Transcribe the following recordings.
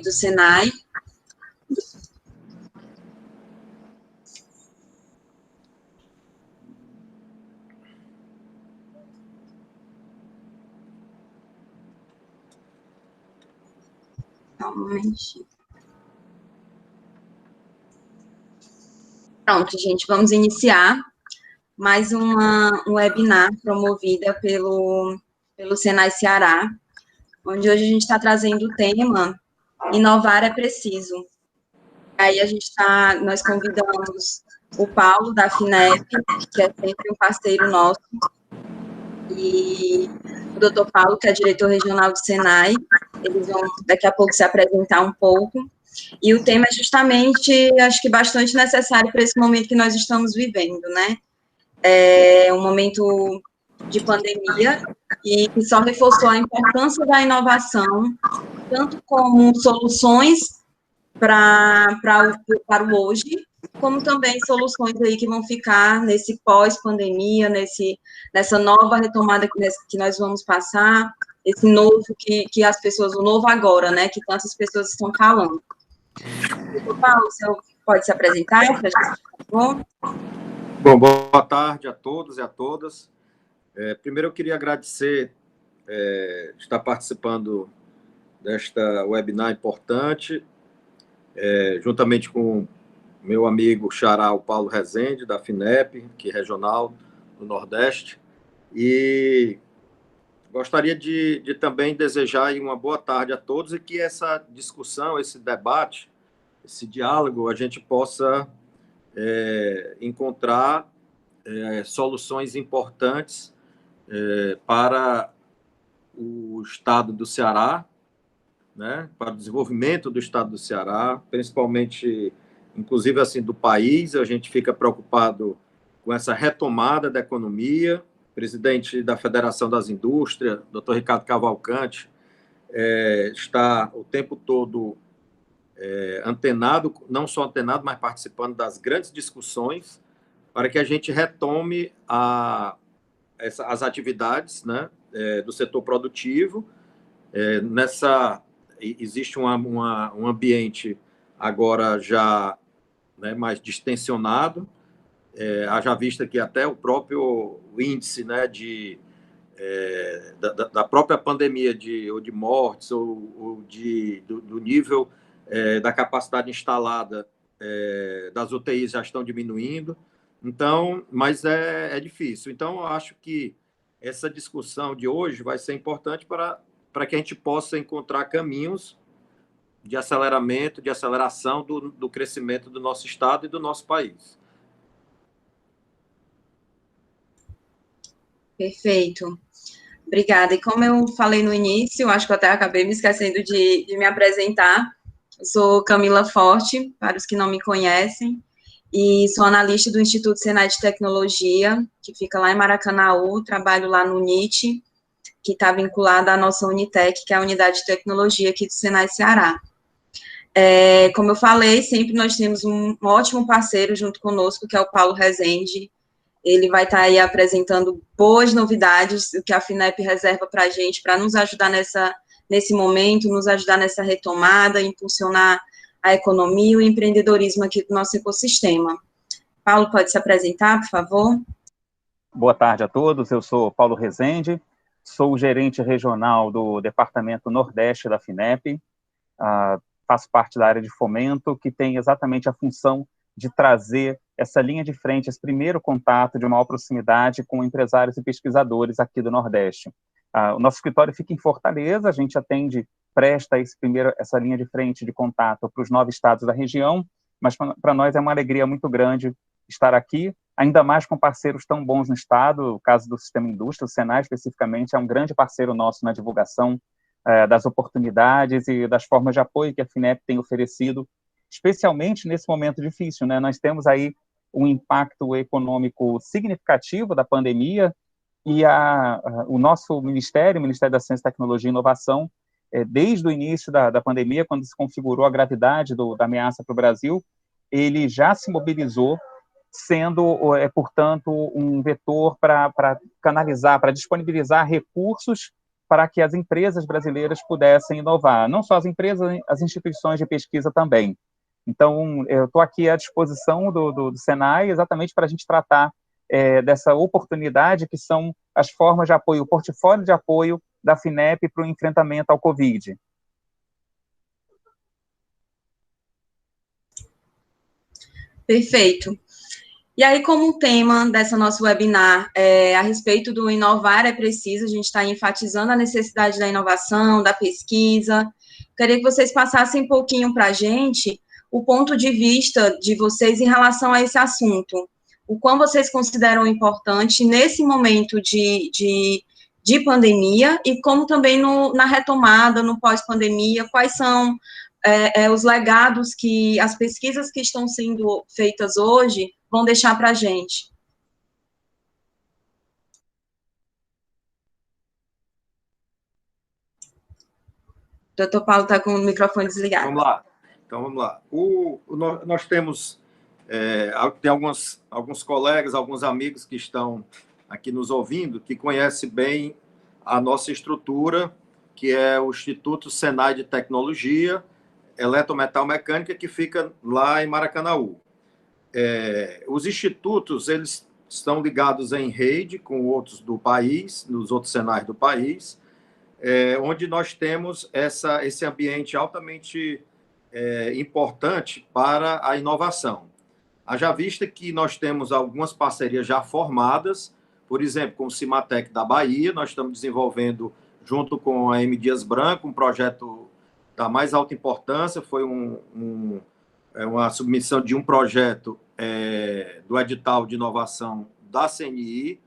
do Senai. Um momentinho. Pronto, gente, vamos iniciar mais um webinar promovida pelo Senai Ceará, onde hoje a gente está trazendo o tema Inovar é Preciso. Aí nós convidamos o Paulo, da FINEP, que é sempre um parceiro nosso, e o doutor Paulo, que é diretor regional do Senai. Eles vão daqui a pouco se apresentar um pouco. E o tema é justamente, acho que bastante necessário para esse momento que nós estamos vivendo, né? É um momento de pandemia e que só reforçou a importância da inovação, tanto como soluções para o hoje, como também soluções aí que vão ficar nesse pós-pandemia, nessa nova retomada que nós vamos passar, esse novo que as pessoas, o novo agora, né, que tantas pessoas estão falando. Doutor Paulo, o senhor pode se apresentar para a gente, por favor? Bom, boa tarde a todos e a todas. Primeiro, eu queria agradecer estar participando desta webinar importante, juntamente com meu amigo xará, o Paulo Rezende, da FINEP, que é regional do Nordeste, e gostaria de também desejar uma boa tarde a todos e que essa discussão, esse debate, esse diálogo, a gente possa encontrar soluções importantes para o estado do Ceará, né, para o desenvolvimento do estado do Ceará, principalmente, inclusive, assim, do país. A gente fica preocupado com essa retomada da economia. O presidente da Federação das Indústrias, doutor Ricardo Cavalcante, está o tempo todo antenado, não só antenado, mas participando das grandes discussões para que a gente retome as atividades, né, do setor produtivo. Existe um ambiente agora já, né, mais distensionado, haja vista que até o próprio índice, né, da própria pandemia ou de mortes ou do nível da capacidade instalada das UTIs já estão diminuindo. Então, mas é difícil. Então, eu acho que essa discussão de hoje vai ser importante para que a gente possa encontrar caminhos de aceleramento, de aceleração do crescimento do nosso estado e do nosso país. Perfeito. Obrigada. E como eu falei no início, acho que eu até acabei me esquecendo de me apresentar. Eu sou Camila Forte, para os que não me conhecem, e sou analista do Instituto Senai de Tecnologia, que fica lá em Maracanaú, trabalho lá no NIT, que está vinculado à nossa Unitec, que é a Unidade de Tecnologia aqui do Senai Ceará. Como eu falei, sempre nós temos um ótimo parceiro junto conosco, que é o Paulo Rezende. Ele vai estar aí apresentando boas novidades, o que a FINEP reserva para a gente, para nos ajudar nesse momento, nos ajudar nessa retomada, impulsionar a economia e o empreendedorismo aqui do nosso ecossistema. Paulo, pode se apresentar, por favor? Boa tarde a todos, eu sou Paulo Rezende, sou o gerente regional do Departamento Nordeste da FINEP, faço parte da área de fomento, que tem exatamente a função de trazer essa linha de frente, esse primeiro contato de maior proximidade com empresários e pesquisadores aqui do Nordeste. O nosso escritório fica em Fortaleza, a gente presta essa linha de frente de contato para os 9 estados da região, mas para nós é uma alegria muito grande estar aqui, ainda mais com parceiros tão bons no estado. O caso do Sistema Indústria, o Senai especificamente, é um grande parceiro nosso na divulgação das oportunidades e das formas de apoio que a FINEP tem oferecido, especialmente nesse momento difícil, né? Nós temos aí um impacto econômico significativo da pandemia e o nosso Ministério, o Ministério da Ciência, Tecnologia e Inovação, desde o início da pandemia, quando se configurou a gravidade da ameaça para o Brasil, ele já se mobilizou, sendo, portanto, um vetor para canalizar, para disponibilizar recursos para que as empresas brasileiras pudessem inovar, não só as empresas, as instituições de pesquisa também. Então, eu estou aqui à disposição do Senai exatamente para a gente tratar dessa oportunidade que são as formas de apoio, o portfólio de apoio da FINEP para o enfrentamento ao Covid. Perfeito. E aí, como tema dessa nosso webinar a respeito do inovar é preciso, a gente está enfatizando a necessidade da inovação, da pesquisa. Queria que vocês passassem um pouquinho para a gente o ponto de vista de vocês em relação a esse assunto. O quão vocês consideram importante nesse momento de pandemia e como também na retomada, no pós-pandemia, quais são os legados que as pesquisas que estão sendo feitas hoje vão deixar para a gente. Doutor Paulo está com o microfone desligado. Vamos lá. Então, vamos lá. Nós temos tem alguns colegas, alguns amigos que estão aqui nos ouvindo, que conhecem bem a nossa estrutura, que é o Instituto Senai de Tecnologia, Eletrometal Mecânica, que fica lá em Maracanaú. Os institutos, eles estão ligados em rede com outros do país, nos outros senais do país, onde nós temos esse ambiente altamente importante para a inovação. Haja vista que nós temos algumas parcerias já formadas, por exemplo, com o Cimatec da Bahia, nós estamos desenvolvendo, junto com a M. Dias Branco, um projeto da mais alta importância, foi uma submissão de um projeto do edital de inovação da CNI,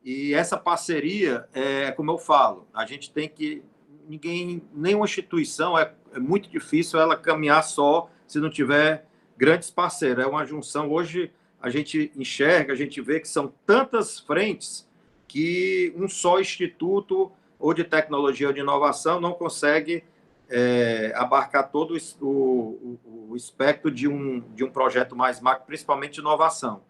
e essa parceria, como eu falo, a gente tem que... nenhuma instituição, é muito difícil ela caminhar só se não tiver grandes parceiros. É uma junção. Hoje a gente enxerga, a gente vê que são tantas frentes que um só instituto ou de tecnologia ou de inovação não consegue abarcar todo o espectro de um projeto mais macro, principalmente de inovação,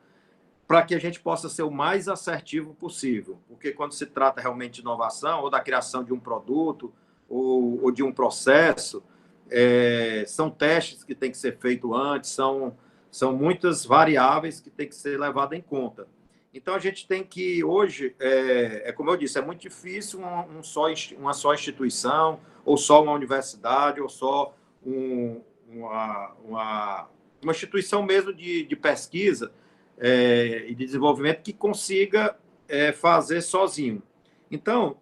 para que a gente possa ser o mais assertivo possível. Porque quando se trata realmente de inovação, ou da criação de um produto, ou de um processo, são testes que têm que ser feitos antes, são muitas variáveis que têm que ser levadas em conta. Então, a gente tem que, hoje, como eu disse, é muito difícil uma só instituição, ou só uma universidade, ou só uma instituição mesmo de pesquisa e de desenvolvimento que consiga fazer sozinho. Então,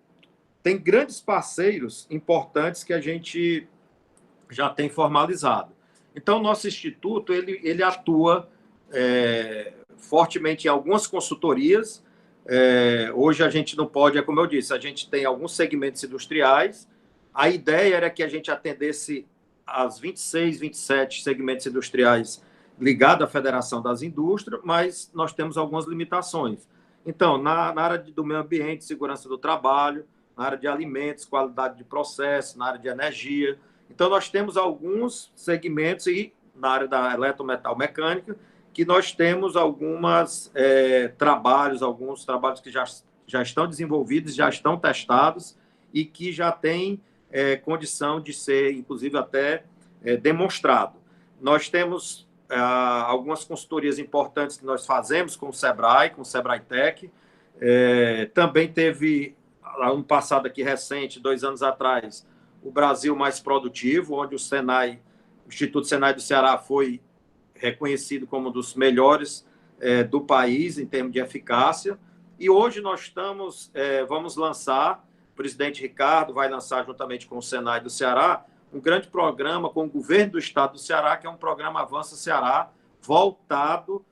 tem grandes parceiros importantes que a gente já tem formalizado. Então, o nosso instituto ele atua fortemente em algumas consultorias. Hoje a gente não pode, como eu disse, a gente tem alguns segmentos industriais. A ideia era que a gente atendesse as 26, 27 segmentos industriais ligados à Federação das Indústrias, mas nós temos algumas limitações. Então, na área do meio ambiente, segurança do trabalho, na área de alimentos, qualidade de processo, na área de energia. Então, nós temos alguns segmentos, e na área da eletrometal mecânica, que nós temos alguns trabalhos que já estão desenvolvidos, já estão testados e que já têm condição de ser, inclusive, até demonstrado. Nós temos algumas consultorias importantes que nós fazemos com o Sebrae, com o Sebrae Tech. Também teve, ano passado aqui recente, 2 anos atrás, o Brasil Mais Produtivo, onde o Instituto Senai do Ceará foi reconhecido como um dos melhores do país em termos de eficácia. E hoje nós vamos lançar, o presidente Ricardo vai lançar juntamente com o Senai do Ceará, um grande programa com o governo do estado do Ceará, que é um programa Avança Ceará, voltado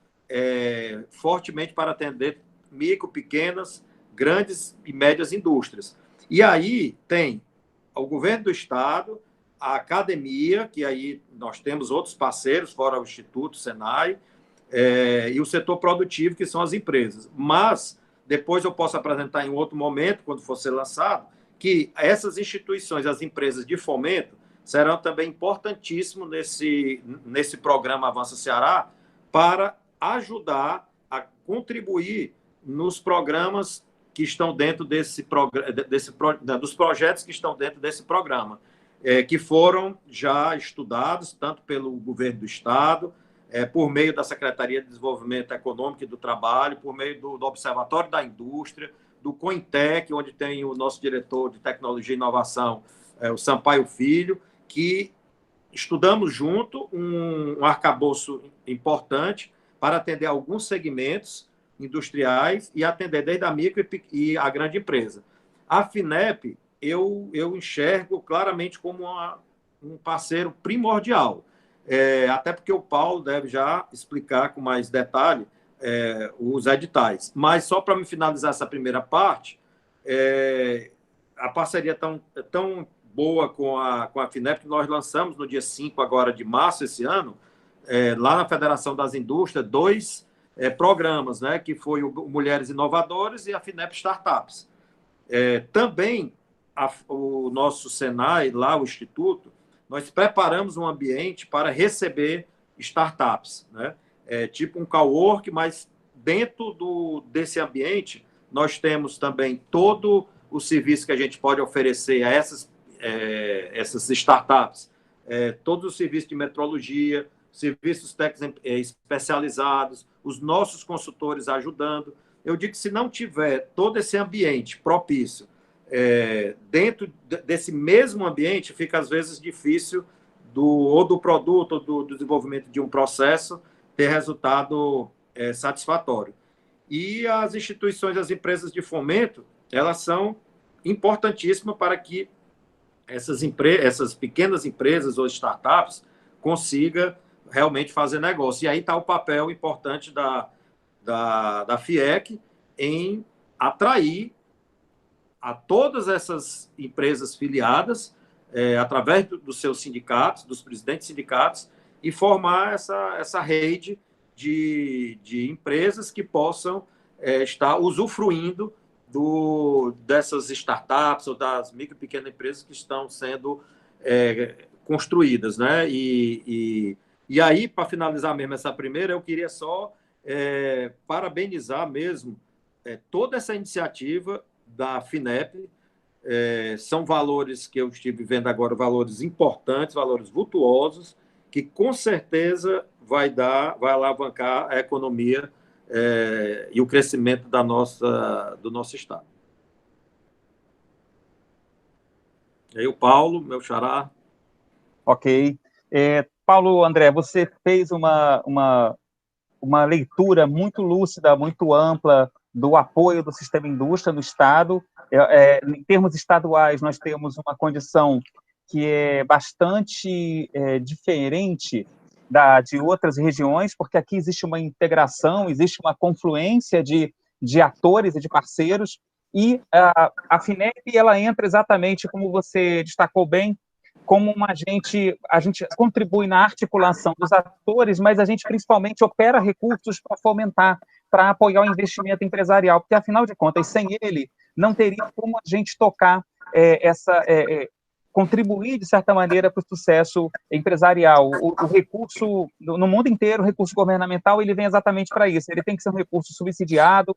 fortemente para atender micro, pequenas, grandes e médias indústrias. E aí tem o governo do estado, a academia, que aí nós temos outros parceiros, fora o Instituto, Senai, e o setor produtivo, que são as empresas. Mas depois eu posso apresentar em outro momento, quando for ser lançado, que essas instituições, as empresas de fomento, serão também importantíssimos nesse programa Avança Ceará para ajudar a contribuir nos programas que estão dentro dos projetos que estão dentro desse programa, que foram já estudados tanto pelo governo do Estado, por meio da Secretaria de Desenvolvimento Econômico e do Trabalho, por meio do Observatório da Indústria, do COINTEC, onde tem o nosso diretor de Tecnologia e Inovação, o Sampaio Filho, que estudamos junto um arcabouço importante para atender alguns segmentos industriais e atender desde a micro e a grande empresa. A FINEP, eu enxergo claramente como um parceiro primordial, até porque o Paulo deve já explicar com mais detalhe os editais. Mas só para me finalizar essa primeira parte, a parceria tão boa com a FINEP, que nós lançamos no dia 5 agora de março esse ano, lá na Federação das Indústrias, 2 programas, né, que foi o Mulheres Inovadoras e a FINEP Startups. Também o nosso Senai, lá o Instituto, nós preparamos um ambiente para receber startups, né? Tipo um cowork, mas dentro desse ambiente nós temos também todo o serviço que a gente pode oferecer a essas startups, todo o serviço de metrologia, serviços técnicos especializados, os nossos consultores ajudando. Eu digo que se não tiver todo esse ambiente propício, dentro desse mesmo ambiente, fica às vezes difícil ou do produto ou do desenvolvimento de um processo ter resultado satisfatório. E as instituições, as empresas de fomento, elas são importantíssimas para que essas pequenas empresas ou startups consigam realmente fazer negócio. E aí está o papel importante da FIEC em atrair a todas essas empresas filiadas, através dos seus sindicatos, dos presidentes de sindicatos, e formar essa rede de empresas que possam estar usufruindo dessas startups ou das micro e pequenas empresas que estão sendo construídas, né? E aí, para finalizar mesmo essa primeira, eu queria só parabenizar mesmo toda essa iniciativa da FINEP. São valores que eu estive vendo agora, valores importantes, valores vultuosos, que com certeza vai alavancar a economia e o crescimento do nosso Estado. E aí o Paulo, meu xará. Ok. Paulo, André, você fez uma leitura muito lúcida, muito ampla do apoio do sistema indústria no Estado. Em termos estaduais, nós temos uma condição que é bastante diferente de outras regiões, porque aqui existe uma integração, existe uma confluência de atores e de parceiros, e a FINEP, ela entra exatamente, como você destacou bem, como a gente contribui na articulação dos atores, mas a gente principalmente opera recursos para fomentar, para apoiar o investimento empresarial, porque, afinal de contas, sem ele, não teria como a gente tocar contribuir, de certa maneira, para o sucesso empresarial. O recurso, no mundo inteiro, o recurso governamental, ele vem exatamente para isso. Ele tem que ser um recurso subsidiado,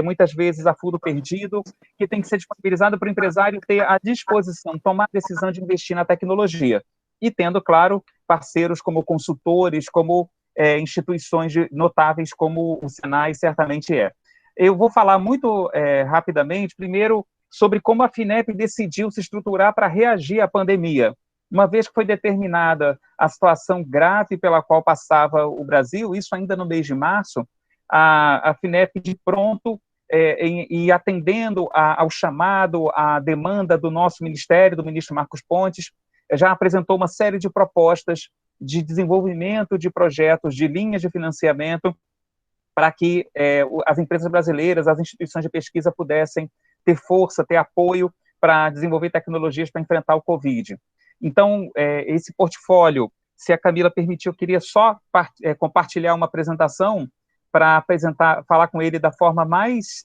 muitas vezes a fundo perdido, que tem que ser disponibilizado para o empresário ter a disposição, tomar a decisão de investir na tecnologia. E tendo, claro, parceiros como consultores, como instituições notáveis como o Senai certamente é. Eu vou falar muito rapidamente, primeiro, sobre como a FINEP decidiu se estruturar para reagir à pandemia. Uma vez que foi determinada a situação grave pela qual passava o Brasil, isso ainda no mês de março, a FINEP, de pronto, e atendendo ao chamado, à demanda do nosso ministério, do ministro Marcos Pontes, já apresentou uma série de propostas de desenvolvimento de projetos, de linhas de financiamento, para que as empresas brasileiras, as instituições de pesquisa pudessem ter força, ter apoio para desenvolver tecnologias para enfrentar o Covid. Então, esse portfólio, se a Camila permitir, eu queria só compartilhar uma apresentação para falar com ele da forma mais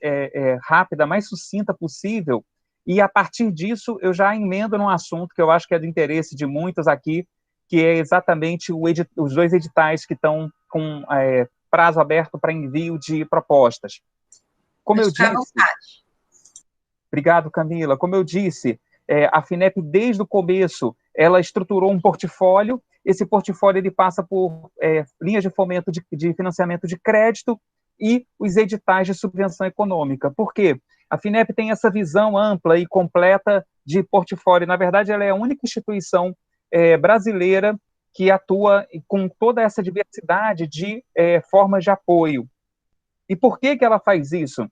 rápida, mais sucinta possível, e a partir disso eu já emendo num assunto que eu acho que é do interesse de muitos aqui, que é exatamente os 2 editais que estão com prazo aberto para envio de propostas. Como eu disse, Obrigado, Camila. Como eu disse, a FINEP, desde o começo, ela estruturou um portfólio. Esse portfólio ele passa por linhas de fomento de financiamento de crédito e os editais de subvenção econômica. Por quê? A FINEP tem essa visão ampla e completa de portfólio. Na verdade, ela é a única instituição brasileira que atua com toda essa diversidade de formas de apoio. E por que ela faz isso?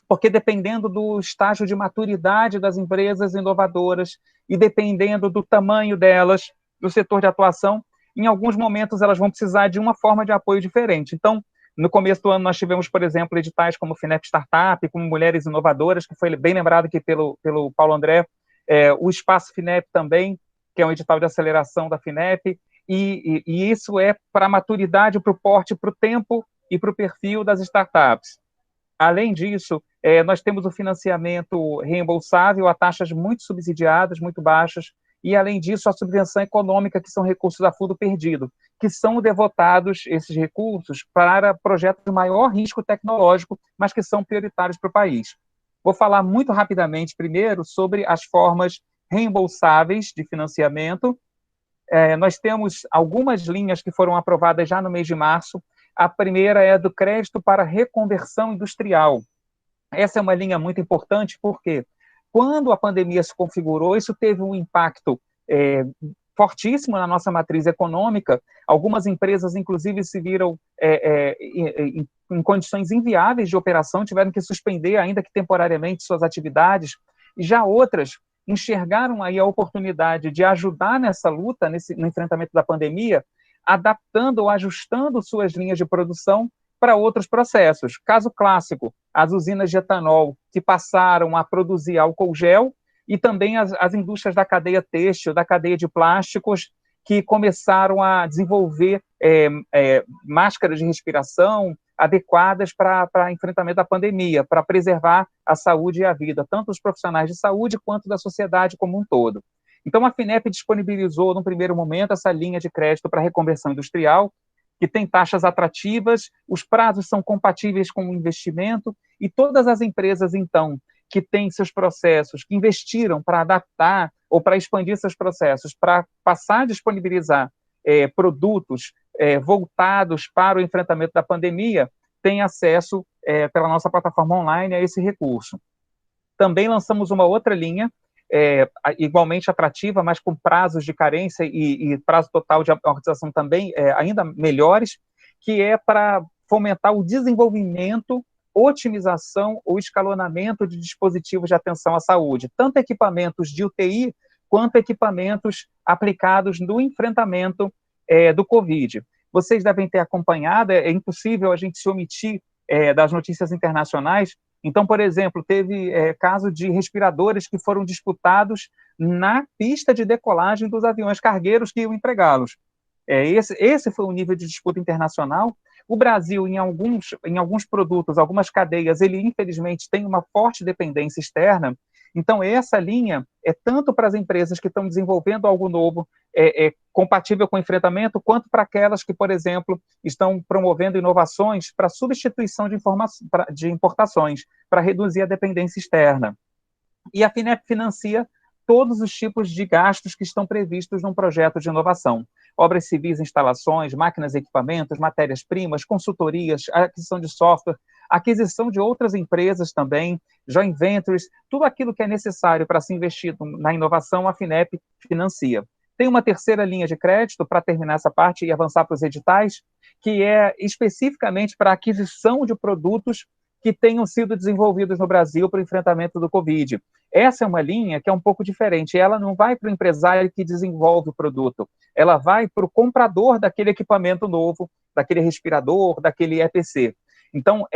Porque dependendo do estágio de maturidade das empresas inovadoras e dependendo do tamanho delas, do setor de atuação, em alguns momentos elas vão precisar de uma forma de apoio diferente. Então, no começo do ano nós tivemos, por exemplo, editais como FINEP Startup, como Mulheres Inovadoras, que foi bem lembrado aqui pelo Paulo André, o Espaço FINEP também, que é um edital de aceleração da FINEP, e isso é para a maturidade, para o porte, para o tempo e para o perfil das startups. Além disso, nós temos o financiamento reembolsável a taxas muito subsidiadas, muito baixas, e, além disso, a subvenção econômica, que são recursos a fundo perdido, que são devotados, esses recursos, para projetos de maior risco tecnológico, mas que são prioritários para o país. Vou falar muito rapidamente, primeiro, sobre as formas reembolsáveis de financiamento. Nós temos algumas linhas que foram aprovadas já no mês de março. A primeira é do crédito para reconversão industrial. Essa é uma linha muito importante porque, quando a pandemia se configurou, isso teve um impacto fortíssimo na nossa matriz econômica. Algumas empresas, inclusive, se viram em condições inviáveis de operação, tiveram que suspender, ainda que temporariamente, suas atividades, e já outras enxergaram aí a oportunidade de ajudar nessa luta, no enfrentamento da pandemia, adaptando ou ajustando suas linhas de produção para outros processos. Caso clássico, as usinas de etanol, que passaram a produzir álcool gel, e também as indústrias da cadeia têxtil, da cadeia de plásticos, que começaram a desenvolver máscaras de respiração adequadas para enfrentamento da pandemia, para preservar a saúde e a vida, tanto dos profissionais de saúde quanto da sociedade como um todo. Então, a FINEP disponibilizou, no primeiro momento, essa linha de crédito para reconversão industrial, que tem taxas atrativas, os prazos são compatíveis com o investimento, e todas as empresas, então, que têm seus processos, que investiram para adaptar ou para expandir seus processos, para passar a disponibilizar produtos voltados para o enfrentamento da pandemia, têm acesso, pela nossa plataforma online, a esse recurso. Também lançamos uma outra linha, igualmente atrativa, mas com prazos de carência e prazo total de amortização também ainda melhores, que é para fomentar o desenvolvimento, otimização ou escalonamento de dispositivos de atenção à saúde, tanto equipamentos de UTI quanto equipamentos aplicados no enfrentamento do Covid. Vocês devem ter acompanhado, é impossível a gente se omitir das notícias internacionais. Então, por exemplo, teve caso de respiradores que foram disputados na pista de decolagem dos aviões cargueiros que iam empregá-los. Esse foi o nível de disputa internacional. O Brasil, em alguns produtos, algumas cadeias, ele infelizmente tem uma forte dependência externa. Então, essa linha é tanto para as empresas que estão desenvolvendo algo novo, compatível com o enfrentamento, quanto para aquelas que, por exemplo, estão promovendo inovações para substituição de importações, para reduzir a dependência externa. E a FINEP financia todos os tipos de gastos que estão previstos num projeto de inovação. Obras civis, instalações, máquinas e equipamentos, matérias-primas, consultorias, aquisição de software, aquisição de outras empresas também, joint ventures, tudo aquilo que é necessário para se investir na inovação, a FINEP financia. Tem uma terceira linha de crédito, para terminar essa parte e avançar para os editais, que é especificamente para a aquisição de produtos que tenham sido desenvolvidos no Brasil para o enfrentamento do Covid. Essa é uma linha que é um pouco diferente. Ela não vai para o empresário que desenvolve o produto, ela vai para o comprador daquele equipamento novo, daquele respirador, daquele EPC. Então,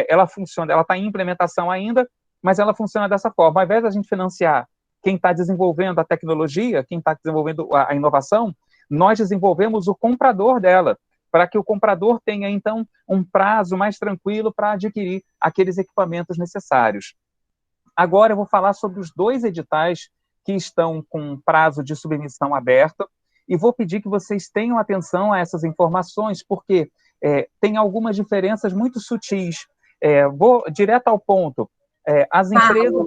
ela funciona, ela está em implementação ainda, mas ela funciona dessa forma. Ao invés da gente financiar quem está desenvolvendo a tecnologia, quem está desenvolvendo a inovação, nós desenvolvemos o comprador dela, para que o comprador tenha, então, um prazo mais tranquilo para adquirir aqueles equipamentos necessários. Agora eu vou falar sobre os 2 editais que estão com prazo de submissão aberto, e vou pedir que vocês tenham atenção a essas informações, porque tem algumas diferenças muito sutis. Vou direto ao ponto. As empresas...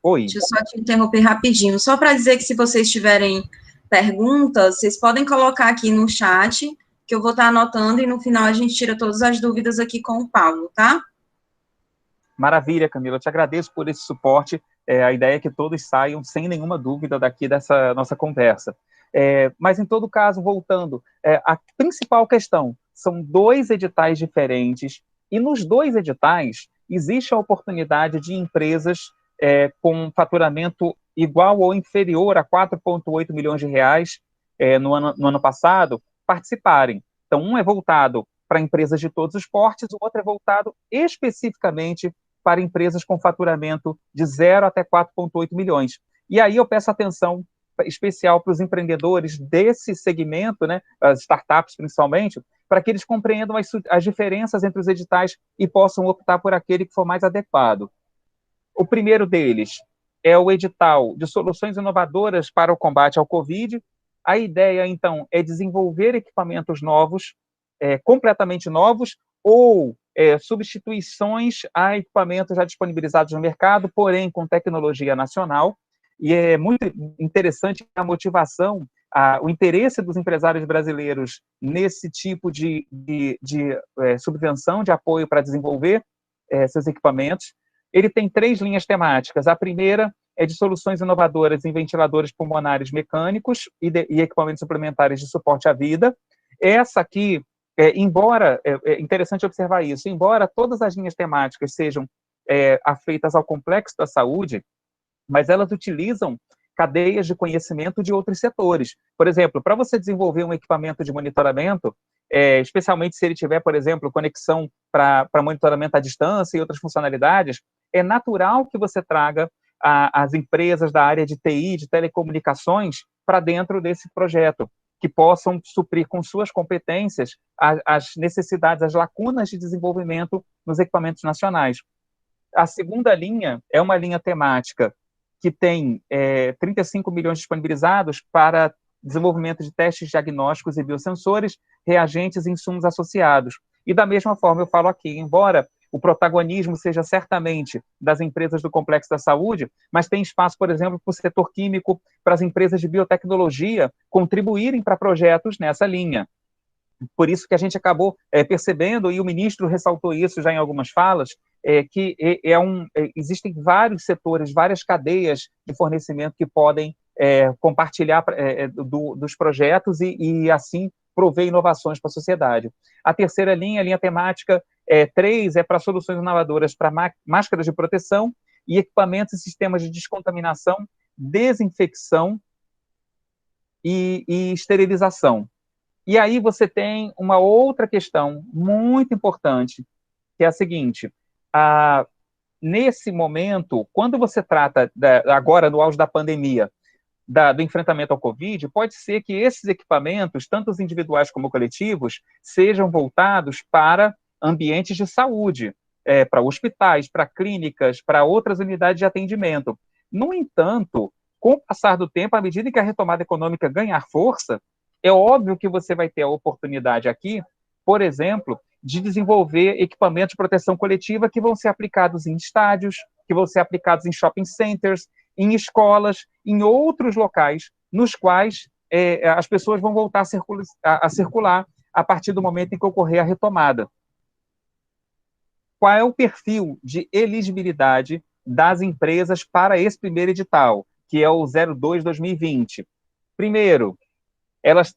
Oi. Deixa eu só te interromper rapidinho, só para dizer que se vocês tiverem perguntas, vocês podem colocar aqui no chat, que eu vou estar anotando, e no final a gente tira todas as dúvidas aqui com o Paulo, tá? Maravilha, Camila, eu te agradeço por esse suporte. A ideia é que todos saiam sem nenhuma dúvida daqui dessa nossa conversa. Mas, em todo caso, voltando, a principal questão são 2 editais diferentes, e nos 2 editais existe a oportunidade de empresas com faturamento igual ou inferior a 4,8 milhões de reais no ano passado participarem. Então, um é voltado para empresas de todos os portes, o outro é voltado especificamente para empresas com faturamento de 0 até 4,8 milhões. E aí eu peço atenção especial para os empreendedores desse segmento, né, as startups principalmente, para que eles compreendam as diferenças entre os editais e possam optar por aquele que for mais adequado. O primeiro deles é o edital de soluções inovadoras para o combate ao Covid. A ideia, então, é desenvolver equipamentos novos, completamente novos, ou substituições a equipamentos já disponibilizados no mercado, porém com tecnologia nacional. E é muito interessante a motivação, o interesse dos empresários brasileiros nesse tipo de subvenção, de apoio para desenvolver seus equipamentos. Ele tem 3 linhas temáticas. A primeira é de soluções inovadoras em ventiladores pulmonares mecânicos e equipamentos suplementares de suporte à vida. Essa aqui, embora, é interessante observar isso, embora todas as linhas temáticas sejam afeitas ao complexo da saúde, mas elas utilizam cadeias de conhecimento de outros setores. Por exemplo, para você desenvolver um equipamento de monitoramento, especialmente se ele tiver, por exemplo, conexão para monitoramento à distância e outras funcionalidades, é natural que você traga as empresas da área de TI, de telecomunicações, para dentro desse projeto, que possam suprir com suas competências as necessidades, as lacunas de desenvolvimento nos equipamentos nacionais. A segunda linha é uma linha temática que tem 35 milhões disponibilizados para desenvolvimento de testes diagnósticos e biosensores, reagentes e insumos associados. E da mesma forma eu falo aqui, embora o protagonismo seja certamente das empresas do complexo da saúde, mas tem espaço, por exemplo, para o setor químico, para as empresas de biotecnologia contribuírem para projetos nessa linha. Por isso que a gente acabou percebendo, e o ministro ressaltou isso já em algumas falas, que existem vários setores, várias cadeias de fornecimento que podem compartilhar dos projetos e assim prover inovações para a sociedade. A terceira linha, a linha temática 3, é para soluções inovadoras para máscaras de proteção e equipamentos e sistemas de descontaminação, desinfecção e esterilização. E aí você tem uma outra questão muito importante, que é a seguinte: nesse momento, quando você trata, agora no auge da pandemia, do enfrentamento ao Covid, pode ser que esses equipamentos, tanto os individuais como coletivos, sejam voltados para ambientes de saúde, para hospitais, para clínicas, para outras unidades de atendimento. No entanto, com o passar do tempo, à medida que a retomada econômica ganhar força, é óbvio que você vai ter a oportunidade aqui, por exemplo, de desenvolver equipamentos de proteção coletiva que vão ser aplicados em estádios, que vão ser aplicados em shopping centers, em escolas, em outros locais, nos quais as pessoas vão voltar a circular a partir do momento em que ocorrer a retomada. Qual é o perfil de elegibilidade das empresas para esse primeiro edital, que é o 02/2020? Primeiro,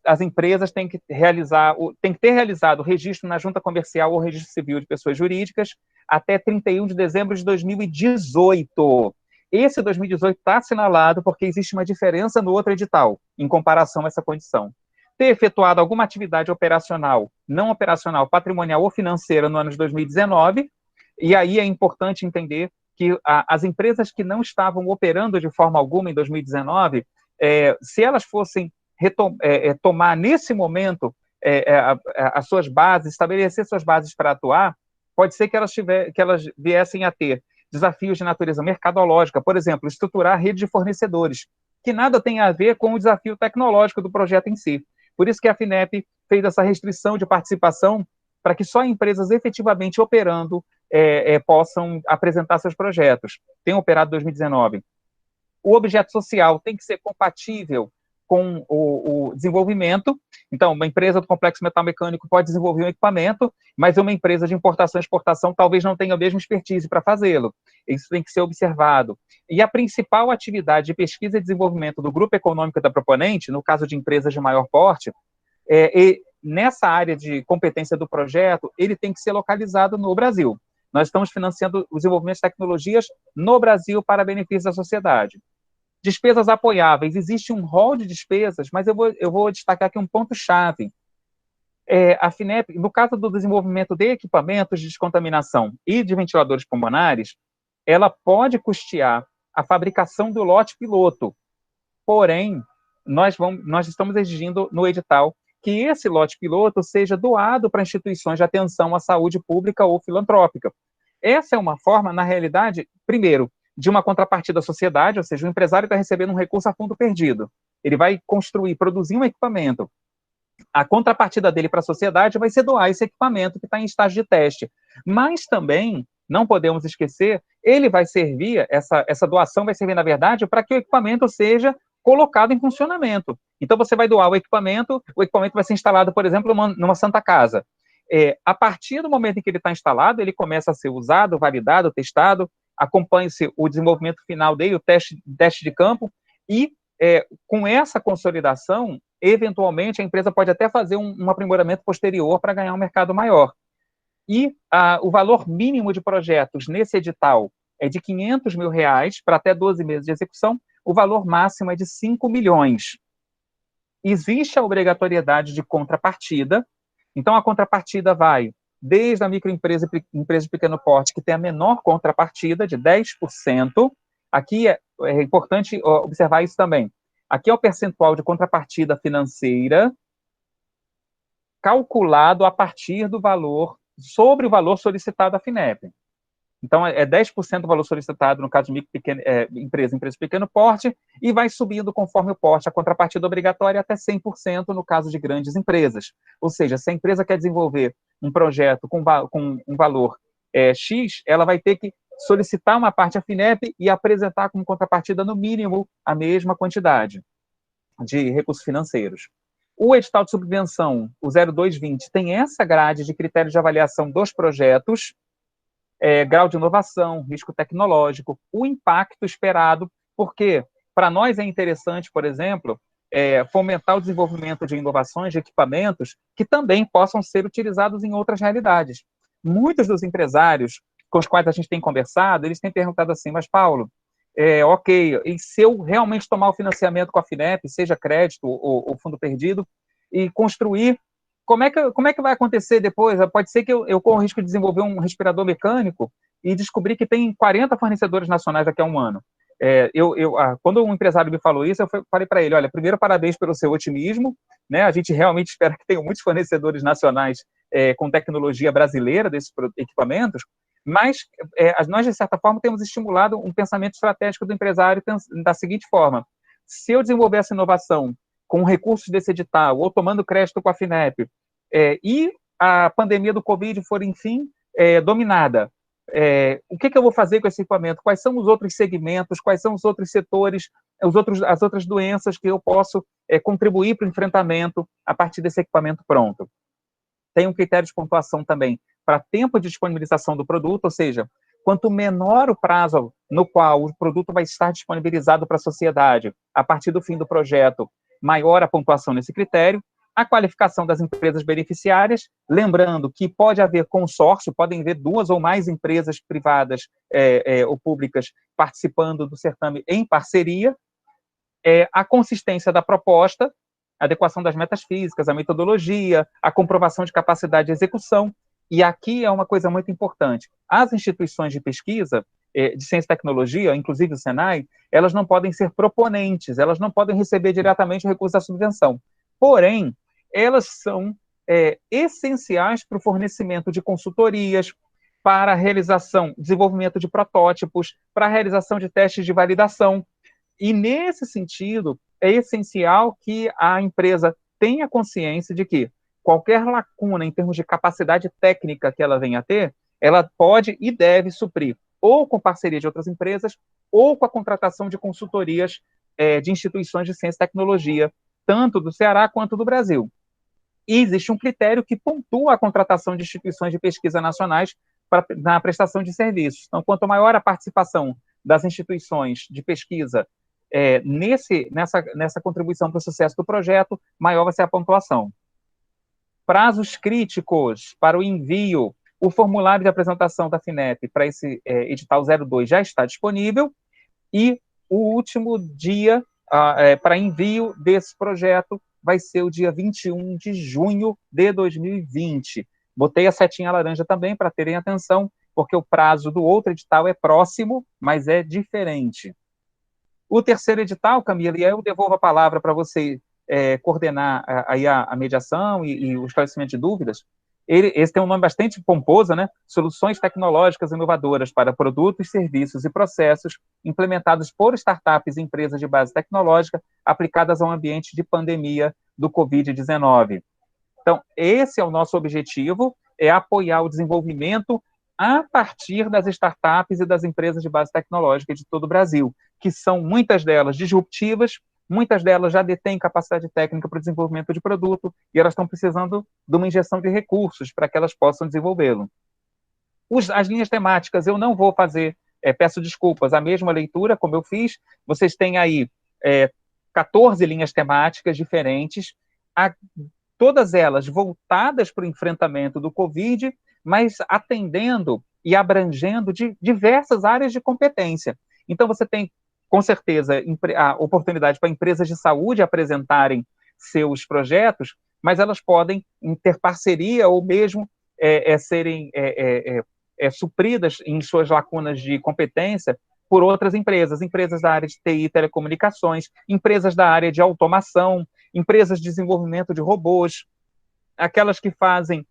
as empresas têm que ter realizado o registro na junta comercial ou registro civil de pessoas jurídicas até 31 de dezembro de 2018. Esse 2018 está assinalado porque existe uma diferença no outro edital, em comparação a essa condição. Ter efetuado alguma atividade operacional, não operacional, patrimonial ou financeira no ano de 2019, e aí é importante entender que as empresas que não estavam operando de forma alguma em 2019, se elas fossem tomar nesse momento as suas bases, estabelecer suas bases para atuar, pode ser que elas viessem a ter desafios de natureza mercadológica, por exemplo, estruturar a rede de fornecedores, que nada tem a ver com o desafio tecnológico do projeto em si. Por isso que a FINEP fez essa restrição de participação para que só empresas efetivamente operando possam apresentar seus projetos. Tem operado 2019. O objeto social tem que ser compatível com o desenvolvimento. Então, uma empresa do complexo metal mecânico pode desenvolver um equipamento, mas uma empresa de importação e exportação talvez não tenha a mesma expertise para fazê-lo. Isso tem que ser observado. E a principal atividade de pesquisa e desenvolvimento do grupo econômico da proponente, no caso de empresas de maior porte, nessa área de competência do projeto, ele tem que ser localizado no Brasil. Nós estamos financiando o desenvolvimento de tecnologias no Brasil para benefício da sociedade. Despesas apoiáveis, existe um rol de despesas, mas eu vou destacar aqui um ponto-chave. A FINEP, no caso do desenvolvimento de equipamentos de descontaminação e de ventiladores pulmonares, ela pode custear a fabricação do lote piloto, porém, nós estamos exigindo no edital que esse lote piloto seja doado para instituições de atenção à saúde pública ou filantrópica. Essa é uma forma, na realidade, primeiro, de uma contrapartida à sociedade, ou seja, o empresário está recebendo um recurso a fundo perdido. Ele vai produzir um equipamento. A contrapartida dele para a sociedade vai ser doar esse equipamento que está em estágio de teste. Mas também, não podemos esquecer, essa doação vai servir, na verdade, para que o equipamento seja colocado em funcionamento. Então, você vai doar o equipamento vai ser instalado, por exemplo, numa Santa Casa. A partir do momento em que ele está instalado, ele começa a ser usado, validado, testado, acompanha-se o desenvolvimento final dele, o teste de campo, e com essa consolidação, eventualmente, a empresa pode até fazer um aprimoramento posterior para ganhar um mercado maior. E o valor mínimo de projetos nesse edital é de R$500 mil para até 12 meses de execução, o valor máximo é de 5 milhões. Existe a obrigatoriedade de contrapartida, então a contrapartida vai desde a microempresa e empresa de pequeno porte, que tem a menor contrapartida, de 10%. Aqui é importante observar isso também. Aqui é o percentual de contrapartida financeira calculado a partir do valor, sobre o valor solicitado à FINEP. Então, é 10% do valor solicitado, no caso de empresa de pequeno porte, e vai subindo conforme o porte, a contrapartida obrigatória até 100% no caso de grandes empresas. Ou seja, se a empresa quer desenvolver um projeto com um valor X, ela vai ter que solicitar uma parte à FINEP e apresentar como contrapartida, no mínimo, a mesma quantidade de recursos financeiros. O edital de subvenção, o 0220, tem essa grade de critérios de avaliação dos projetos, grau de inovação, risco tecnológico, o impacto esperado, porque para nós é interessante, por exemplo, fomentar o desenvolvimento de inovações, de equipamentos que também possam ser utilizados em outras realidades. Muitos dos empresários com os quais a gente tem conversado, eles têm perguntado assim, mas Paulo, ok, e se eu realmente tomar o financiamento com a FINEP, seja crédito ou fundo perdido, e construir, como é que vai acontecer depois? Pode ser que eu corra o risco de desenvolver um respirador mecânico e descobrir que tem 40 fornecedores nacionais daqui a um ano. Quando um empresário me falou isso, eu falei para ele, olha, primeiro, parabéns pelo seu otimismo, né? A gente realmente espera que tenha muitos fornecedores nacionais com tecnologia brasileira desses equipamentos, mas nós, de certa forma, temos estimulado um pensamento estratégico do empresário da seguinte forma: se eu desenvolver essa inovação com recursos desse edital, ou tomando crédito com a FINEP, e a pandemia do Covid for, enfim, dominada, o que eu vou fazer com esse equipamento? Quais são os outros segmentos? Quais são os outros setores? As outras doenças que eu posso contribuir para o enfrentamento a partir desse equipamento pronto? Tem um critério de pontuação também para tempo de disponibilização do produto, ou seja, quanto menor o prazo no qual o produto vai estar disponibilizado para a sociedade a partir do fim do projeto, maior a pontuação nesse critério. A qualificação das empresas beneficiárias, lembrando que pode haver consórcio, podem haver 2 ou mais empresas privadas ou públicas participando do certame em parceria. A consistência da proposta, a adequação das metas físicas, a metodologia, a comprovação de capacidade de execução. E aqui é uma coisa muito importante. As instituições de pesquisa, de ciência e tecnologia, inclusive o Senai, elas não podem ser proponentes, elas não podem receber diretamente o recurso da subvenção. Porém, elas são essenciais para o fornecimento de consultorias, para a realização, desenvolvimento de protótipos, para a realização de testes de validação. E, nesse sentido, é essencial que a empresa tenha consciência de que qualquer lacuna em termos de capacidade técnica que ela venha a ter, ela pode e deve suprir, ou com parceria de outras empresas, ou com a contratação de consultorias de instituições de ciência e tecnologia, tanto do Ceará quanto do Brasil. E existe um critério que pontua a contratação de instituições de pesquisa nacionais na prestação de serviços. Então, quanto maior a participação das instituições de pesquisa nessa contribuição para o sucesso do projeto, maior vai ser a pontuação. Prazos críticos para o envio. O formulário de apresentação da FINEP para esse edital 02 já está disponível, e o último dia para envio desse projeto vai ser o dia 21 de junho de 2020. Botei a setinha laranja também para terem atenção, porque o prazo do outro edital é próximo, mas é diferente. O terceiro edital, Camila, e aí eu devolvo a palavra para você coordenar aí a mediação e o esclarecimento de dúvidas. Esse tem um nome bastante pomposo, né? Soluções tecnológicas inovadoras para produtos, serviços e processos implementados por startups e empresas de base tecnológica aplicadas ao ambiente de pandemia do Covid-19. Então, esse é o nosso objetivo, é apoiar o desenvolvimento a partir das startups e das empresas de base tecnológica de todo o Brasil, que são muitas delas disruptivas, muitas delas já detêm capacidade técnica para o desenvolvimento de produto e elas estão precisando de uma injeção de recursos para que elas possam desenvolvê-lo. As linhas temáticas, eu não vou fazer, peço desculpas, a mesma leitura, como eu fiz. Vocês têm aí 14 linhas temáticas diferentes, todas elas voltadas para o enfrentamento do Covid, mas atendendo e abrangendo de diversas áreas de competência. Então, você tem, com certeza, a oportunidade para empresas de saúde apresentarem seus projetos, mas elas podem ter parceria ou mesmo serem supridas em suas lacunas de competência por outras empresas, empresas da área de TI e telecomunicações, empresas da área de automação, empresas de desenvolvimento de robôs, aquelas que fazem,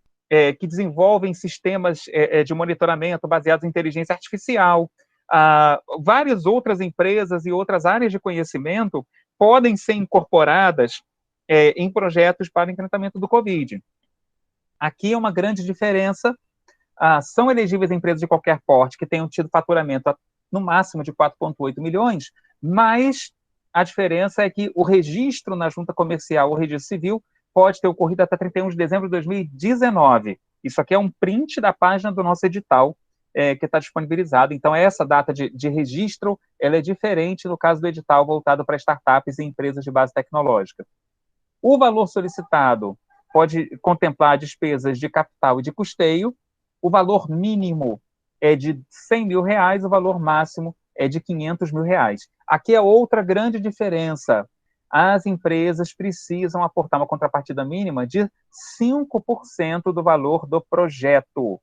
que desenvolvem sistemas de monitoramento baseados em inteligência artificial. Várias outras empresas e outras áreas de conhecimento podem ser incorporadas em projetos para o enfrentamento do Covid. Aqui é uma grande diferença. São elegíveis empresas de qualquer porte que tenham tido faturamento no máximo de 4,8 milhões, mas a diferença é que o registro na junta comercial ou registro civil pode ter ocorrido até 31 de dezembro de 2019. Isso aqui é um print da página do nosso edital, que está disponibilizado. Então, essa data de registro ela é diferente no caso do edital voltado para startups e empresas de base tecnológica. O valor solicitado pode contemplar despesas de capital e de custeio. O valor mínimo é de R$100 mil, o valor máximo é de R$500 mil. Aqui é outra grande diferença. As empresas precisam aportar uma contrapartida mínima de 5% do valor do projeto.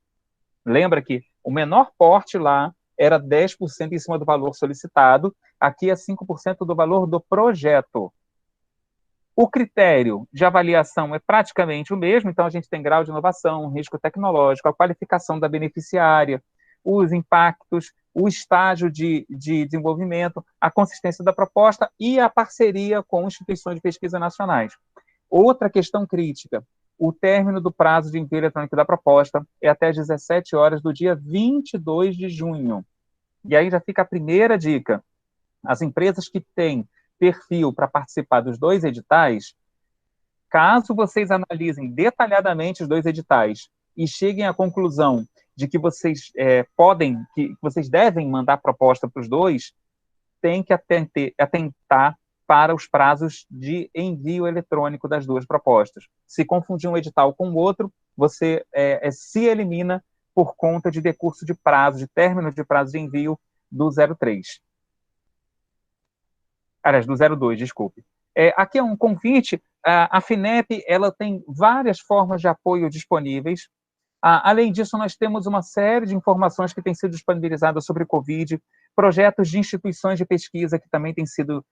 Lembra que o menor porte lá era 10% em cima do valor solicitado, aqui é 5% do valor do projeto. O critério de avaliação é praticamente o mesmo, então a gente tem grau de inovação, risco tecnológico, a qualificação da beneficiária, os impactos, o estágio de desenvolvimento, a consistência da proposta e a parceria com instituições de pesquisa nacionais. Outra questão crítica, o término do prazo de envio eletrônico da proposta é até às 17 horas do dia 22 de junho. E aí já fica a primeira dica. As empresas que têm perfil para participar dos dois editais, caso vocês analisem detalhadamente os dois editais e cheguem à conclusão de que vocês que vocês devem mandar proposta para os dois, tem que atentar para os prazos de envio eletrônico das duas propostas. Se confundir um edital com o outro, você se elimina por conta de decurso de prazo, de término de prazo de envio do 03. Aliás, do 02, desculpe. Aqui é um convite. A FINEP ela tem várias formas de apoio disponíveis. Além disso, nós temos uma série de informações que têm sido disponibilizadas sobre o Covid, projetos de instituições de pesquisa que também têm sido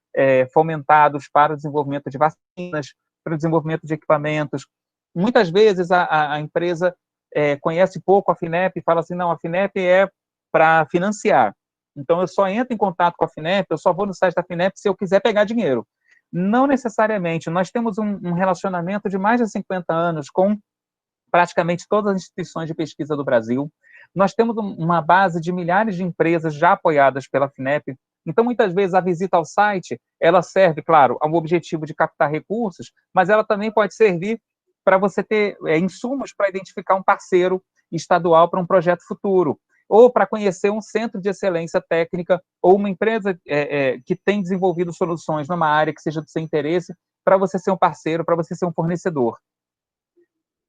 fomentados para o desenvolvimento de vacinas, para o desenvolvimento de equipamentos. Muitas vezes a empresa conhece pouco a FINEP e fala assim, não, a FINEP é para financiar. Então, eu só entro em contato com a FINEP, eu só vou no site da FINEP se eu quiser pegar dinheiro. Não necessariamente. Nós temos um relacionamento de mais de 50 anos com praticamente todas as instituições de pesquisa do Brasil. Nós temos uma base de milhares de empresas já apoiadas pela FINEP Então, muitas vezes, a visita ao site, ela serve, claro, ao objetivo de captar recursos, mas ela também pode servir para você ter insumos para identificar um parceiro estadual para um projeto futuro, ou para conhecer um centro de excelência técnica, ou uma empresa que tem desenvolvido soluções numa área que seja do seu interesse, para você ser um parceiro, para você ser um fornecedor.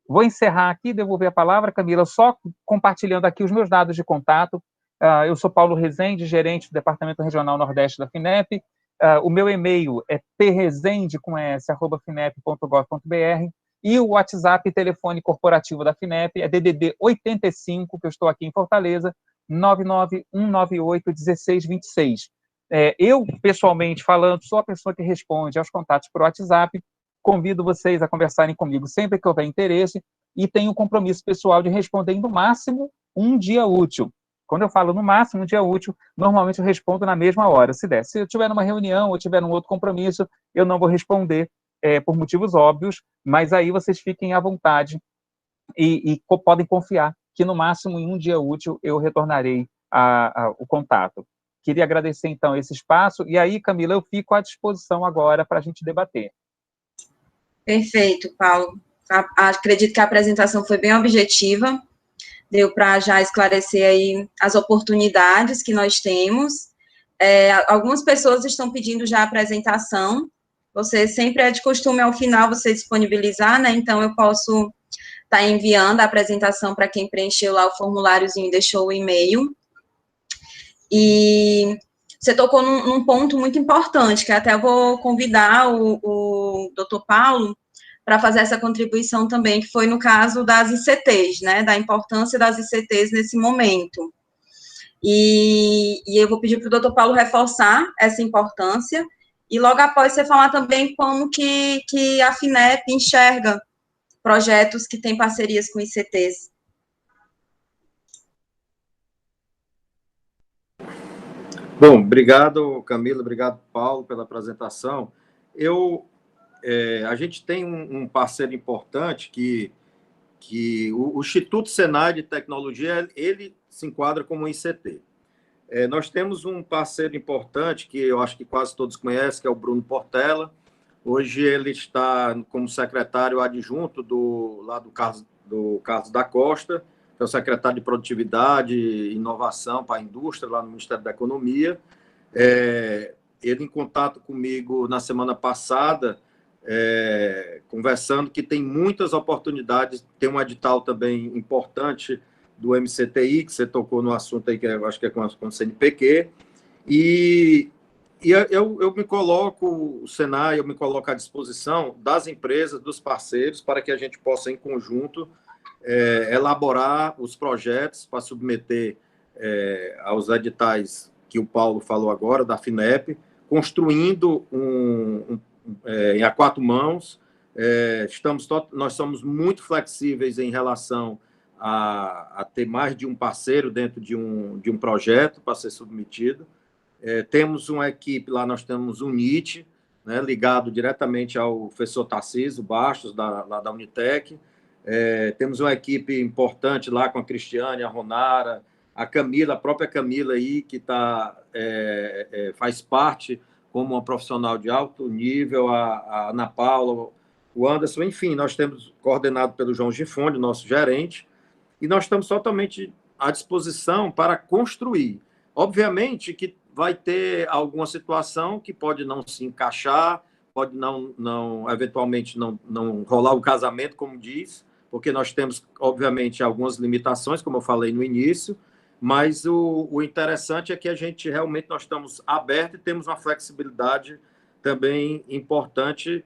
Vou encerrar aqui, devolver a palavra, Camila, só compartilhando aqui os meus dados de contato. Eu sou Paulo Rezende, gerente do Departamento Regional Nordeste da FINEP. O meu e-mail é prresende@finep.gov.br e o WhatsApp e telefone corporativo da FINEP é DDD 85, que eu estou aqui em Fortaleza, 99198-1626. Eu, pessoalmente falando, sou a pessoa que responde aos contatos por WhatsApp. Convido vocês a conversarem comigo sempre que houver interesse e tenho um compromisso pessoal de responder no máximo um dia útil. Quando eu falo no máximo um dia útil, normalmente eu respondo na mesma hora, se der. Se eu estiver numa reunião ou tiver num outro compromisso, eu não vou responder por motivos óbvios, mas aí vocês fiquem à vontade e podem confiar que no máximo em um dia útil eu retornarei o contato. Queria agradecer, então, esse espaço. E aí, Camila, eu fico à disposição agora para a gente debater. Perfeito, Paulo. Acredito que a apresentação foi bem objetiva, deu para já esclarecer aí as oportunidades que nós temos. Algumas pessoas estão pedindo já a apresentação, você sempre é de costume ao final você disponibilizar, né, então eu posso estar enviando a apresentação para quem preencheu lá o formuláriozinho e deixou o e-mail. E você tocou num ponto muito importante, que até eu vou convidar o doutor Paulo para fazer essa contribuição também, que foi no caso das ICTs, né, da importância das ICTs nesse momento. E eu vou pedir para o doutor Paulo reforçar essa importância, e logo após você falar também como que a FINEP enxerga projetos que têm parcerias com ICTs. Bom, obrigado, Camila, obrigado, Paulo, pela apresentação. A gente tem um parceiro importante que o Instituto Senai de Tecnologia, ele se enquadra como um ICT. Nós temos um parceiro importante, que eu acho que quase todos conhecem, que é o Bruno Portela. Hoje ele está como secretário adjunto do Carlos da Costa, que é o secretário de Produtividade e Inovação para a Indústria, lá no Ministério da Economia. Ele, em contato comigo na semana passada, conversando que tem muitas oportunidades, tem um edital também importante do MCTI, que você tocou no assunto aí, que eu acho que é com o CNPq, e eu me coloco, o Senai, eu me coloco à disposição das empresas, dos parceiros, para que a gente possa, em conjunto, elaborar os projetos para submeter aos editais que o Paulo falou agora, da FINEP, construindo em a quatro mãos. Nós somos muito flexíveis em relação a ter mais de um parceiro dentro de um projeto para ser submetido. Temos uma equipe lá, nós temos um NIT, né, ligado diretamente ao professor Tarcísio Bastos, lá da Unitec. Temos uma equipe importante lá com a Cristiane, a Ronara, a Camila, a própria Camila aí, que faz parte como uma profissional de alto nível, a Ana Paula, o Anderson, enfim, nós temos coordenado pelo João Gifone, nosso gerente, e nós estamos totalmente à disposição para construir. Obviamente que vai ter alguma situação que pode não se encaixar, pode eventualmente não rolar o casamento, como diz, porque nós temos, obviamente, algumas limitações, como eu falei no início, mas o interessante é que a gente realmente nós estamos abertos e temos uma flexibilidade também importante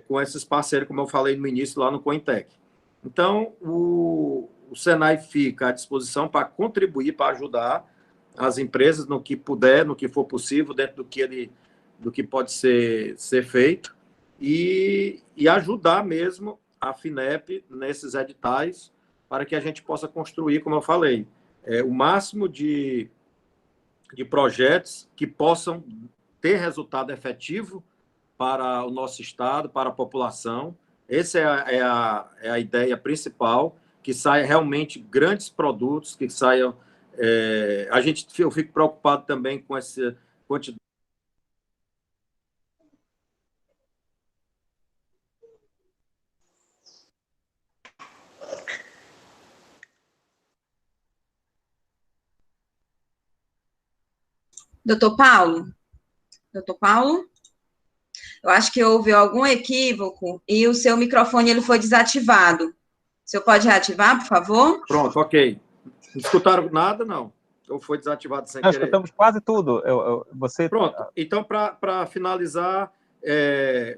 com esses parceiros, como eu falei no início, lá no Cointec. Então, o Senai fica à disposição para contribuir, para ajudar as empresas no que puder, no que for possível, dentro do que pode ser feito, e ajudar mesmo a FINEP nesses editais, para que a gente possa construir, como eu falei, o máximo de projetos que possam ter resultado efetivo para o nosso Estado, para a população. Essa é a ideia principal, que saia realmente grandes produtos, que saiam... eu fico preocupado também com quantidade. Doutor Paulo? Doutor Paulo? Eu acho que houve algum equívoco e o seu microfone ele foi desativado. O senhor pode reativar, por favor? Pronto, ok. Não escutaram nada, não? Ou foi desativado sem Nós querer? escutamos quase tudo. Você... Pronto. Então, para finalizar,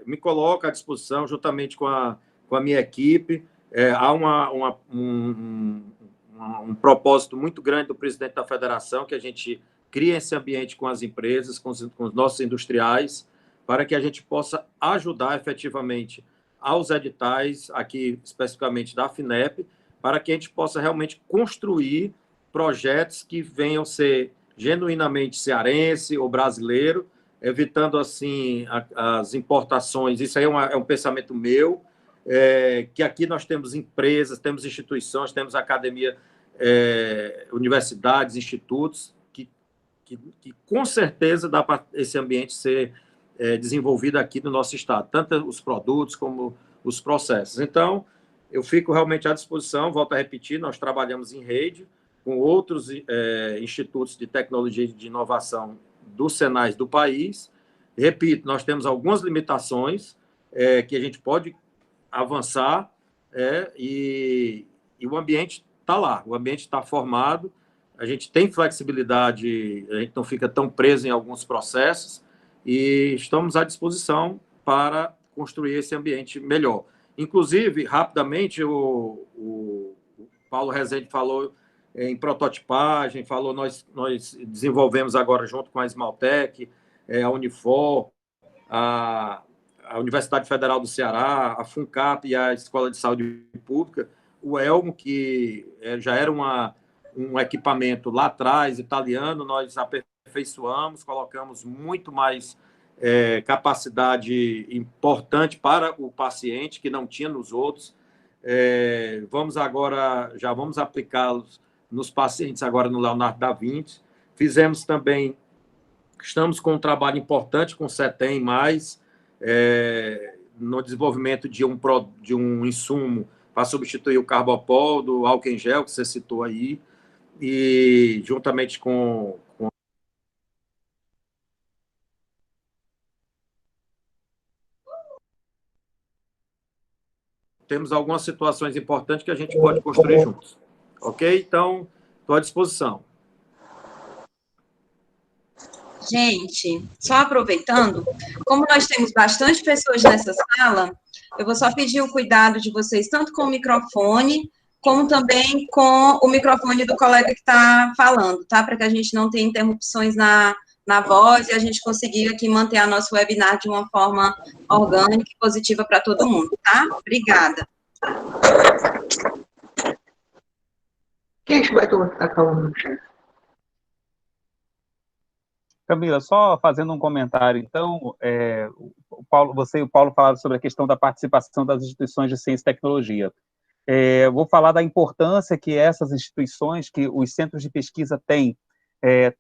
me coloco à disposição, juntamente com a minha equipe. Há um propósito muito grande do presidente da federação, que a gente crie esse ambiente com as empresas, com os nossos industriais, para que a gente possa ajudar efetivamente aos editais, aqui especificamente da FINEP, para que a gente possa realmente construir projetos que venham ser genuinamente cearense ou brasileiro, evitando assim as importações. Isso aí é um pensamento meu, que aqui nós temos empresas, temos instituições, temos academia, universidades, institutos, que com certeza dá para esse ambiente ser desenvolvido aqui no nosso estado, tanto os produtos como os processos. Então, eu fico realmente à disposição, volto a repetir, nós trabalhamos em rede com outros institutos de tecnologia e de inovação dos Senais do país. Repito, nós temos algumas limitações que a gente pode avançar, e o ambiente está lá, o ambiente está formado, a gente tem flexibilidade, a gente não fica tão preso em alguns processos, e estamos à disposição para construir esse ambiente melhor. Inclusive, rapidamente, o Paulo Rezende falou em prototipagem, falou, nós desenvolvemos agora, junto com a Esmaltec, a Unifor, a Universidade Federal do Ceará, a FUNCAP e a Escola de Saúde Pública, o Elmo, que já era um equipamento lá atrás, italiano, nós aperfeiçoamos, colocamos muito mais capacidade importante para o paciente, que não tinha nos outros. Já vamos aplicá-los nos pacientes agora no Leonardo da Vinci. Fizemos também, estamos com um trabalho importante com o CETEM+, no desenvolvimento de um insumo para substituir o carbopol do álcool em gel, que você citou aí, e juntamente com temos algumas situações importantes que a gente pode construir juntos. Ok? Então, estou à disposição. Gente, só aproveitando, como nós temos bastante pessoas nessa sala, eu vou só pedir o cuidado de vocês, tanto com o microfone, como também com o microfone do colega que está falando, tá? Para que a gente não tenha interrupções na voz e a gente conseguir aqui manter a nosso webinar de uma forma orgânica e positiva para todo mundo, tá? Obrigada. Quem vai estar falando? Camila, só fazendo um comentário, então, você e o Paulo falaram sobre a questão da participação das instituições de ciência e tecnologia. Vou falar da importância que essas instituições, que os centros de pesquisa têm,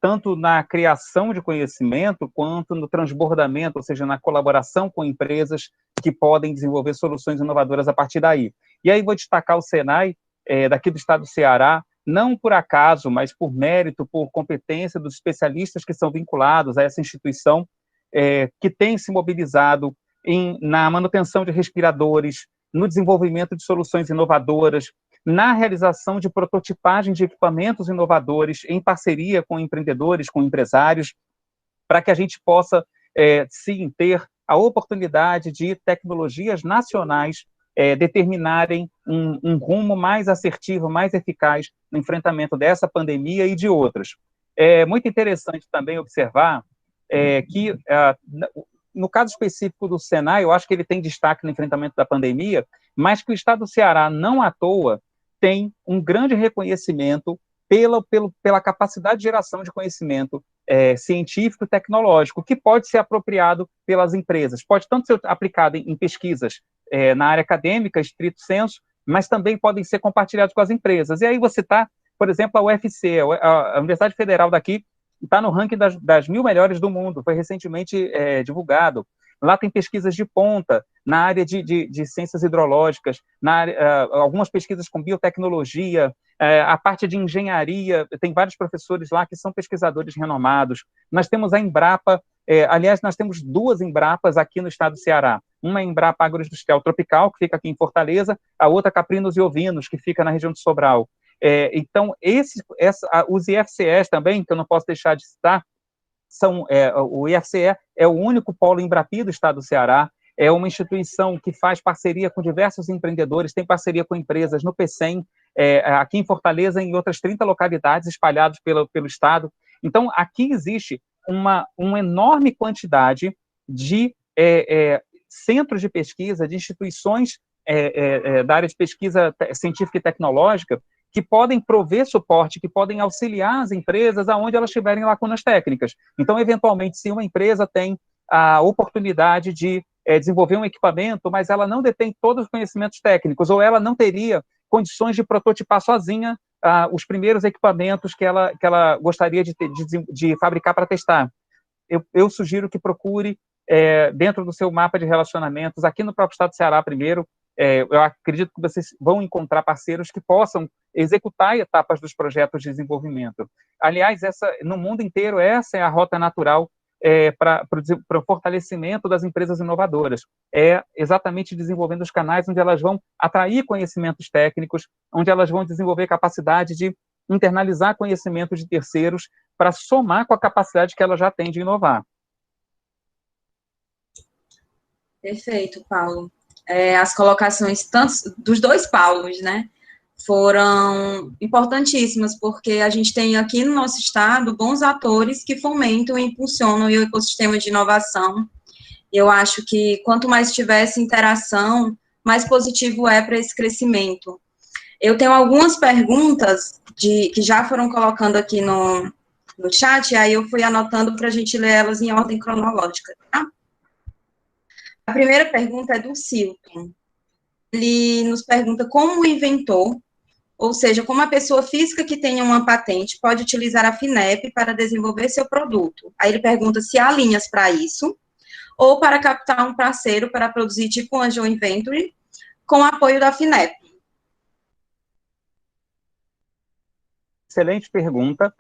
tanto na criação de conhecimento, quanto no transbordamento, ou seja, na colaboração com empresas que podem desenvolver soluções inovadoras a partir daí. E aí vou destacar o Senai, daqui do estado do Ceará, não por acaso, mas por mérito, por competência dos especialistas que são vinculados a essa instituição, que tem se mobilizado na manutenção de respiradores, no desenvolvimento de soluções inovadoras, na realização de prototipagem de equipamentos inovadores, em parceria com empreendedores, com empresários, para que a gente possa, sim, ter a oportunidade de tecnologias nacionais determinarem um rumo mais assertivo, mais eficaz no enfrentamento dessa pandemia e de outras. É muito interessante também observar que, no caso específico do Senai, eu acho que ele tem destaque no enfrentamento da pandemia, mas que o estado do Ceará, não à toa, tem um grande reconhecimento pela capacidade de geração de conhecimento científico e tecnológico, que pode ser apropriado pelas empresas, pode tanto ser aplicado em pesquisas na área acadêmica, estrito sensu, mas também podem ser compartilhados com as empresas. E aí você está, por exemplo, a UFC, a Universidade Federal daqui, está no ranking das 1000 melhores do mundo, foi recentemente divulgado. Lá tem pesquisas de ponta na área de ciências hidrológicas, algumas pesquisas com biotecnologia, a parte de engenharia, tem vários professores lá que são pesquisadores renomados. Nós temos a Embrapa, aliás, nós temos 2 Embrapas aqui no estado do Ceará. Uma é a Embrapa Agroindustrial Tropical, que fica aqui em Fortaleza, a outra Caprinos e Ovinos, que fica na região de Sobral. Então, os IFCEs também, que eu não posso deixar de citar, o IFCE é o único polo Embrapi do estado do Ceará, é uma instituição que faz parceria com diversos empreendedores, tem parceria com empresas no PECEM, aqui em Fortaleza e em outras 30 localidades espalhadas pelo estado. Então, aqui existe uma enorme quantidade de centros de pesquisa, de instituições da área de pesquisa científica e tecnológica, que podem prover suporte, que podem auxiliar as empresas aonde elas tiverem lacunas técnicas. Então, eventualmente, se uma empresa tem a oportunidade de desenvolver um equipamento, mas ela não detém todos os conhecimentos técnicos, ou ela não teria condições de prototipar sozinha os primeiros equipamentos que ela gostaria de fabricar para testar. Eu sugiro que procure, dentro do seu mapa de relacionamentos, aqui no próprio estado do Ceará primeiro, eu acredito que vocês vão encontrar parceiros que possam executar etapas dos projetos de desenvolvimento. Aliás, no mundo inteiro, essa é a rota natural para o fortalecimento das empresas inovadoras. É exatamente desenvolvendo os canais onde elas vão atrair conhecimentos técnicos, onde elas vão desenvolver capacidade de internalizar conhecimentos de terceiros para somar com a capacidade que ela já tem de inovar. Perfeito, Paulo. As colocações tanto dos 2 Paulos, né, foram importantíssimas, porque a gente tem aqui no nosso estado bons atores que fomentam e impulsionam o ecossistema de inovação. Eu acho que quanto mais tiver essa interação, mais positivo é para esse crescimento. Eu tenho algumas perguntas que já foram colocando aqui no chat, e aí eu fui anotando para a gente ler elas em ordem cronológica, tá? A primeira pergunta é do Silton. Ele nos pergunta como o inventor, ou seja, como a pessoa física que tenha uma patente pode utilizar a FINEP para desenvolver seu produto. Aí ele pergunta se há linhas para isso, ou para captar um parceiro para produzir tipo um Angel Inventory, com apoio da FINEP. Excelente pergunta.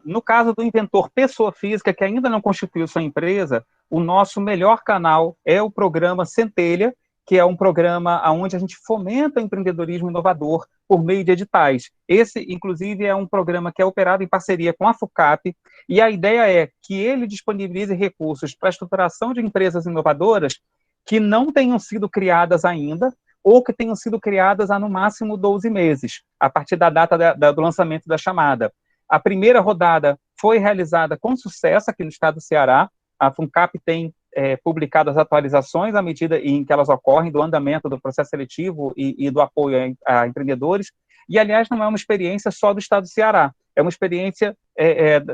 No caso do inventor pessoa física que ainda não constituiu sua empresa, o nosso melhor canal é o programa Centelha, que é um programa onde a gente fomenta o empreendedorismo inovador por meio de editais. Esse, inclusive, é um programa que é operado em parceria com a FUCAP, e a ideia é que ele disponibilize recursos para a estruturação de empresas inovadoras que não tenham sido criadas ainda, ou que tenham sido criadas há, no máximo, 12 meses, a partir da data do lançamento da chamada. A primeira rodada foi realizada com sucesso aqui no estado do Ceará. A FUNCAP tem publicado as atualizações à medida em que elas ocorrem, do andamento do processo seletivo e do apoio a empreendedores. E, aliás, não é uma experiência só do estado do Ceará, é uma experiência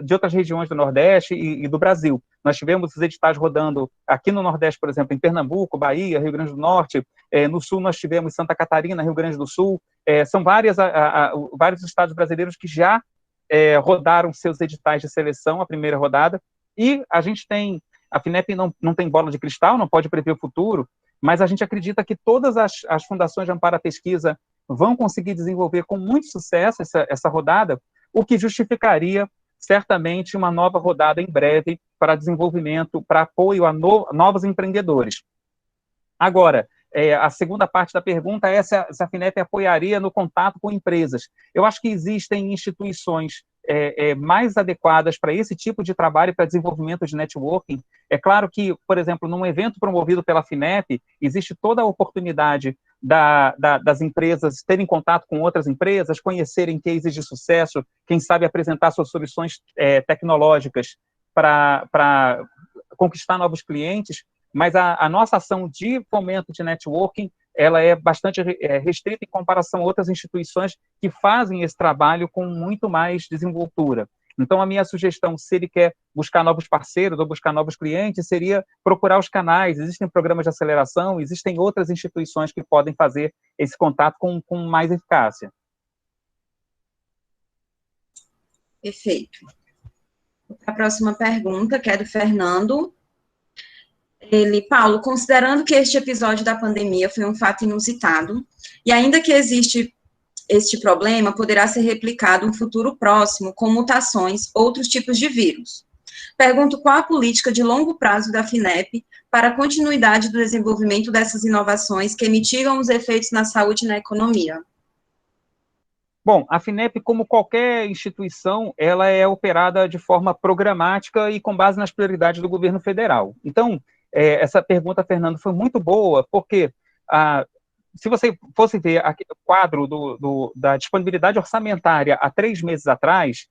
de outras regiões do Nordeste e do Brasil. Nós tivemos os editais rodando aqui no Nordeste, por exemplo, em Pernambuco, Bahia, Rio Grande do Norte. No Sul, nós tivemos Santa Catarina, Rio Grande do Sul. São vários estados brasileiros que já rodaram seus editais de seleção, a primeira rodada. E a gente tem... A FINEP não tem bola de cristal, não pode prever o futuro, mas a gente acredita que todas as fundações de amparo à pesquisa vão conseguir desenvolver com muito sucesso essa rodada, o que justificaria certamente uma nova rodada em breve para desenvolvimento, para apoio a novos empreendedores. Agora, a segunda parte da pergunta é se a FINEP apoiaria no contato com empresas. Eu acho que existem instituições mais adequadas para esse tipo de trabalho, para desenvolvimento de networking. É claro que, por exemplo, num evento promovido pela FINEP, existe toda a oportunidade das empresas terem contato com outras empresas, conhecerem cases de sucesso, quem sabe apresentar suas soluções tecnológicas para conquistar novos clientes, mas a nossa ação de fomento de networking, ela é bastante restrita em comparação a outras instituições que fazem esse trabalho com muito mais desenvoltura. Então, a minha sugestão, se ele quer buscar novos parceiros ou buscar novos clientes, seria procurar os canais. Existem programas de aceleração, existem outras instituições que podem fazer esse contato com mais eficácia. Perfeito. Vou A próxima pergunta, que é do Fernando. Paulo, considerando que este episódio da pandemia foi um fato inusitado, e ainda que existe este problema, poderá ser replicado no futuro próximo, com mutações, outros tipos de vírus. Pergunto qual a política de longo prazo da FINEP para a continuidade do desenvolvimento dessas inovações que mitigam os efeitos na saúde e na economia. Bom, a FINEP, como qualquer instituição, ela é operada de forma programática e com base nas prioridades do governo federal. Então, essa pergunta, Fernando, foi muito boa, porque se você fosse ver o quadro da disponibilidade orçamentária há 3 meses atrás,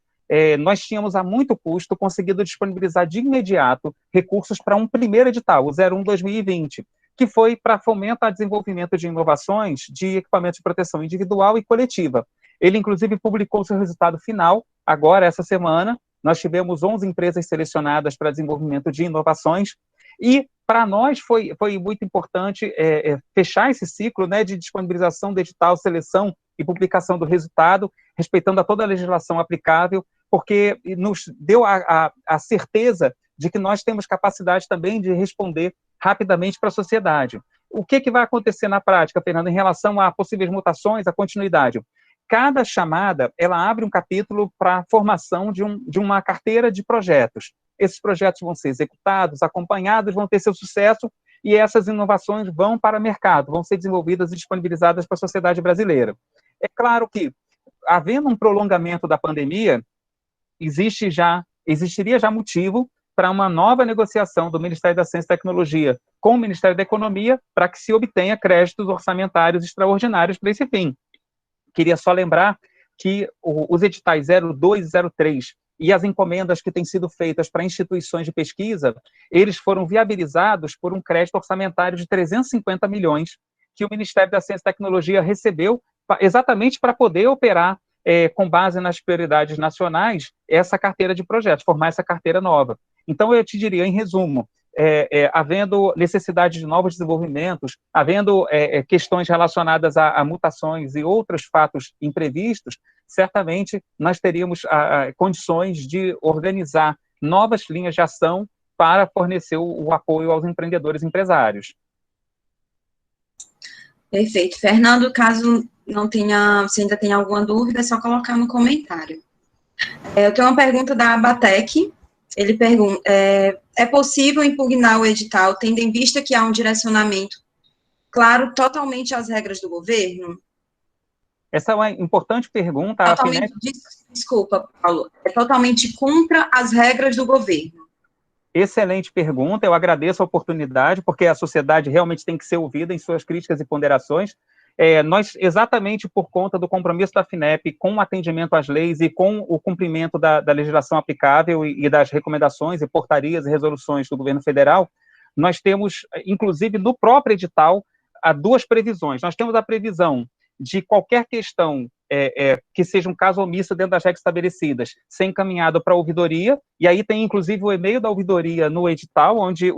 nós tínhamos a muito custo conseguido disponibilizar de imediato recursos para um primeiro edital, o 01-2020, que foi para fomento a desenvolvimento de inovações de equipamentos de proteção individual e coletiva. Ele, inclusive, publicou seu resultado final, agora, essa semana. Nós tivemos 11 empresas selecionadas para desenvolvimento de inovações, e para nós foi muito importante fechar esse ciclo, né, de disponibilização do edital, seleção e publicação do resultado, respeitando a toda a legislação aplicável, porque nos deu a certeza de que nós temos capacidade também de responder rapidamente para a sociedade. O que vai acontecer na prática, Fernando, em relação a possíveis mutações, a continuidade? Cada chamada, ela abre um capítulo para a formação de uma carteira de projetos. Esses projetos vão ser executados, acompanhados, vão ter seu sucesso, e essas inovações vão para o mercado, vão ser desenvolvidas e disponibilizadas para a sociedade brasileira. É claro que, havendo um prolongamento da pandemia, existiria já motivo para uma nova negociação do Ministério da Ciência e Tecnologia com o Ministério da Economia para que se obtenha créditos orçamentários extraordinários para esse fim. Queria só lembrar que os editais 02 e 03 e as encomendas que têm sido feitas para instituições de pesquisa, eles foram viabilizados por um crédito orçamentário de 350 milhões que o Ministério da Ciência e Tecnologia recebeu exatamente para poder operar, com base nas prioridades nacionais, essa carteira de projetos, formar essa carteira nova. Então, eu te diria, em resumo, havendo necessidade de novos desenvolvimentos, havendo questões relacionadas a mutações e outros fatos imprevistos, certamente nós teríamos condições de organizar novas linhas de ação para fornecer o apoio aos empreendedores e empresários. Perfeito. Fernando, caso você ainda tenha alguma dúvida, é só colocar no comentário. Eu tenho uma pergunta da Abatec. Ele pergunta, é possível impugnar o edital, tendo em vista que há um direcionamento claro, totalmente às regras do governo? Essa é uma importante pergunta. Totalmente, desculpa, Paulo, totalmente contra as regras do governo. Excelente pergunta, eu agradeço a oportunidade, porque a sociedade realmente tem que ser ouvida em suas críticas e ponderações. Nós, exatamente por conta do compromisso da FINEP com o atendimento às leis e com o cumprimento da legislação aplicável e das recomendações e portarias e resoluções do governo federal, nós temos, inclusive, no próprio edital, há 2 previsões. Nós temos a previsão de qualquer questão que seja um caso omisso dentro das regras estabelecidas, ser encaminhado para a ouvidoria, e aí tem, inclusive, o e-mail da ouvidoria no edital, onde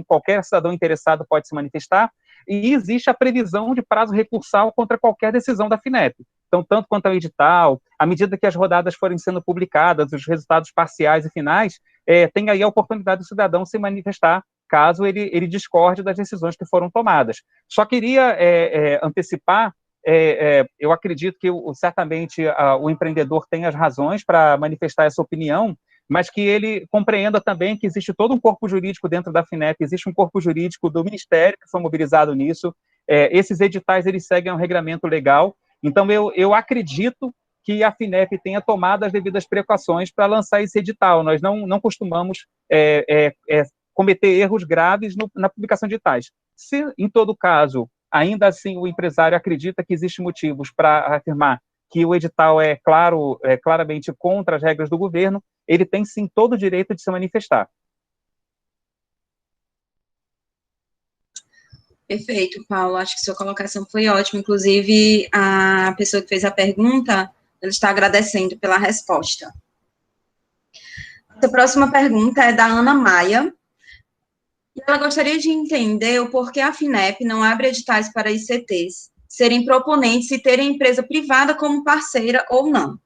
qualquer cidadão interessado pode se manifestar, e existe a previsão de prazo recursal contra qualquer decisão da FINEP. Então, tanto quanto ao edital, à medida que as rodadas forem sendo publicadas, os resultados parciais e finais, tem aí a oportunidade do cidadão se manifestar, caso ele discorde das decisões que foram tomadas. Só queria antecipar, eu acredito que certamente o empreendedor tem as razões para manifestar essa opinião, mas que ele compreenda também que existe todo um corpo jurídico dentro da FINEP, existe um corpo jurídico do Ministério que foi mobilizado nisso, esses editais eles seguem um regramento legal, então eu acredito que a FINEP tenha tomado as devidas precauções para lançar esse edital. Nós não costumamos cometer erros graves na publicação de editais. Se, em todo caso, ainda assim o empresário acredita que existem motivos para afirmar que o edital é claramente contra as regras do governo, ele tem sim todo o direito de se manifestar. Perfeito, Paulo. Acho que sua colocação foi ótima. Inclusive, a pessoa que fez a pergunta, ela está agradecendo pela resposta. A próxima pergunta é da Ana Maia. E ela gostaria de entender o porquê a FINEP não abre editais para ICTs serem proponentes e terem empresa privada como parceira ou não.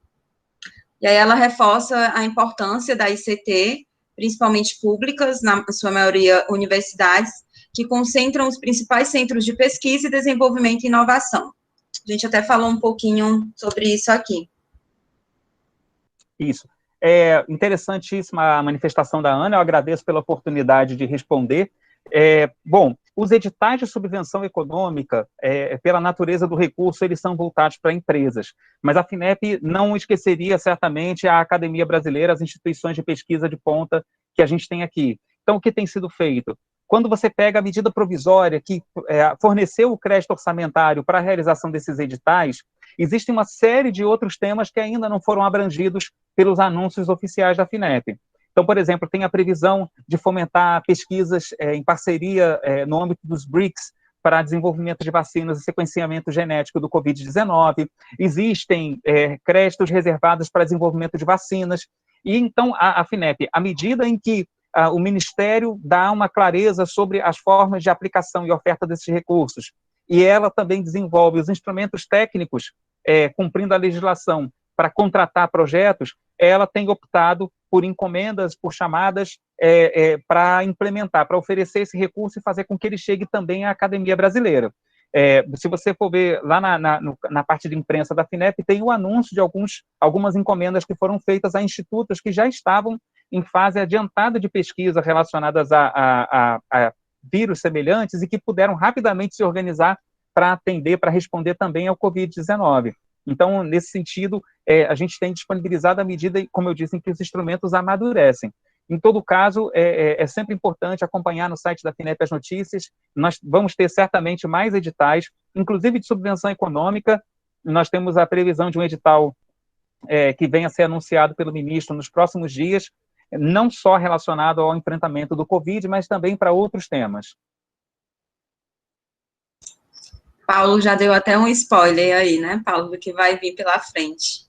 E aí ela reforça a importância da ICT, principalmente públicas, na sua maioria universidades, que concentram os principais centros de pesquisa e desenvolvimento e inovação. A gente até falou um pouquinho sobre isso aqui. Isso. É interessantíssima a manifestação da Ana, eu agradeço pela oportunidade de responder. Bom, os editais de subvenção econômica, pela natureza do recurso, eles são voltados para empresas, mas a FINEP não esqueceria certamente a Academia Brasileira, as instituições de pesquisa de ponta que a gente tem aqui. Então, o que tem sido feito? Quando você pega a medida provisória que forneceu o crédito orçamentário para a realização desses editais, existe uma série de outros temas que ainda não foram abrangidos pelos anúncios oficiais da FINEP. Então, por exemplo, tem a previsão de fomentar pesquisas em parceria no âmbito dos BRICS para desenvolvimento de vacinas e sequenciamento genético do Covid-19. Existem créditos reservados para desenvolvimento de vacinas. E então, a FINEP, à medida em que o Ministério dá uma clareza sobre as formas de aplicação e oferta desses recursos, e ela também desenvolve os instrumentos técnicos, cumprindo a legislação, para contratar projetos, ela tem optado por encomendas, por chamadas, para implementar, para oferecer esse recurso e fazer com que ele chegue também à Academia Brasileira. Se você for ver lá na parte de imprensa da FINEP, tem o anúncio de algumas encomendas que foram feitas a institutos que já estavam em fase adiantada de pesquisa relacionadas a vírus semelhantes e que puderam rapidamente se organizar para atender, para responder também ao Covid-19. Então, nesse sentido, a gente tem disponibilizado à medida, como eu disse, em que os instrumentos amadurecem. Em todo caso, é sempre importante acompanhar no site da FINEP as notícias. Nós vamos ter certamente mais editais, inclusive de subvenção econômica. Nós temos a previsão de um edital que venha a ser anunciado pelo ministro nos próximos dias, não só relacionado ao enfrentamento do Covid, mas também para outros temas. Paulo já deu até um spoiler aí, né, Paulo, do que vai vir pela frente.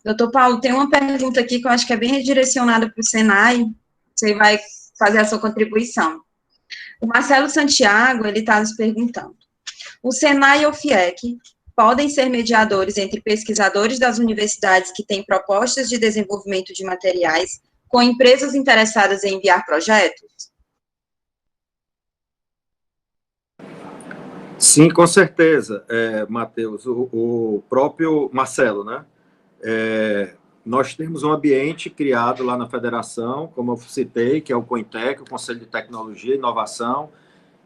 Doutor Paulo, tem uma pergunta aqui que eu acho que é bem redirecionada para o Senai, você vai fazer a sua contribuição. O Marcelo Santiago, ele está nos perguntando, o Senai e o FIEC podem ser mediadores entre pesquisadores das universidades que têm propostas de desenvolvimento de materiais com empresas interessadas em enviar projetos? Sim, com certeza, Matheus, o próprio Marcelo, né? Nós temos um ambiente criado lá na federação, como eu citei, que é o COINTEC, o Conselho de Tecnologia e Inovação,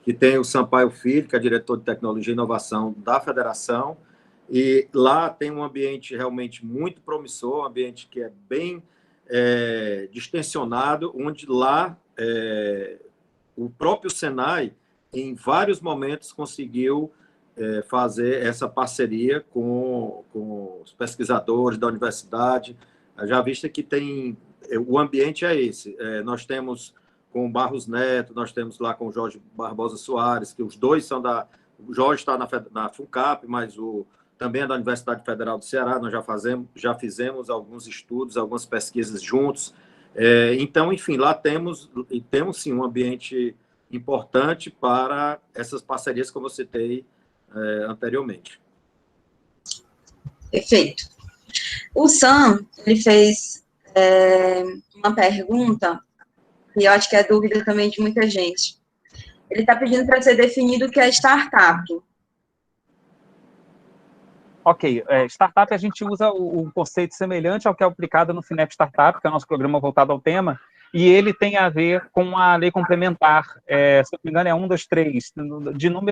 que tem o Sampaio Filho, que é diretor de Tecnologia e Inovação da federação, e lá tem um ambiente realmente muito promissor, um ambiente que é bem distensionado, onde lá o próprio Senai, em vários momentos, conseguiu fazer essa parceria com os pesquisadores da universidade, já vista que o ambiente é esse. Nós temos com o Barros Neto, nós temos lá com o Jorge Barbosa Soares, que os dois são o Jorge está na FUNCAP, mas também é da Universidade Federal do Ceará, nós já fizemos alguns estudos, algumas pesquisas juntos. Então, enfim, lá temos sim um ambiente importante para essas parcerias que eu citei anteriormente. Perfeito. O Sam, ele fez uma pergunta, e eu acho que é dúvida também de muita gente. Ele está pedindo para ser definido o que é startup. Ok, startup a gente usa um conceito semelhante ao que é aplicado no FINEP Startup, que é o nosso programa voltado ao tema, e ele tem a ver com a lei complementar, se não me engano é 123,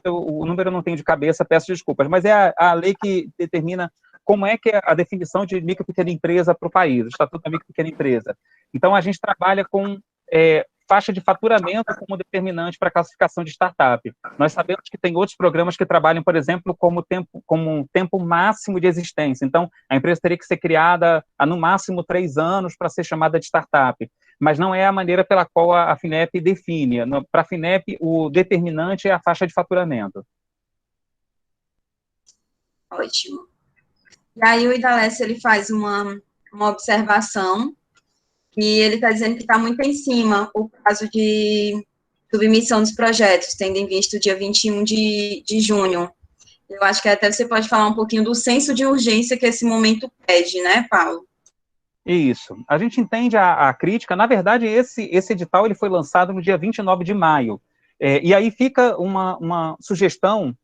o número eu não tenho de cabeça, peço desculpas, mas é a lei que determina como é que é a definição de micro e pequena empresa para o país, o Estatuto da Micro e Pequena Empresa. Então, a gente trabalha com faixa de faturamento como determinante para a classificação de startup. Nós sabemos que tem outros programas que trabalham, por exemplo, como um tempo máximo de existência. Então, a empresa teria que ser criada há, no máximo, 3 anos para ser chamada de startup. Mas não é a maneira pela qual a FINEP define. Para a FINEP, o determinante é a faixa de faturamento. Ótimo. E aí o Idalécio, ele faz uma observação, e ele está dizendo que está muito em cima o prazo de submissão dos projetos, tendo em vista o dia 21 de junho. Eu acho que até você pode falar um pouquinho do senso de urgência que esse momento pede, né, Paulo? Isso. A gente entende a crítica. Na verdade, esse edital ele foi lançado no dia 29 de maio. E aí fica uma sugestão,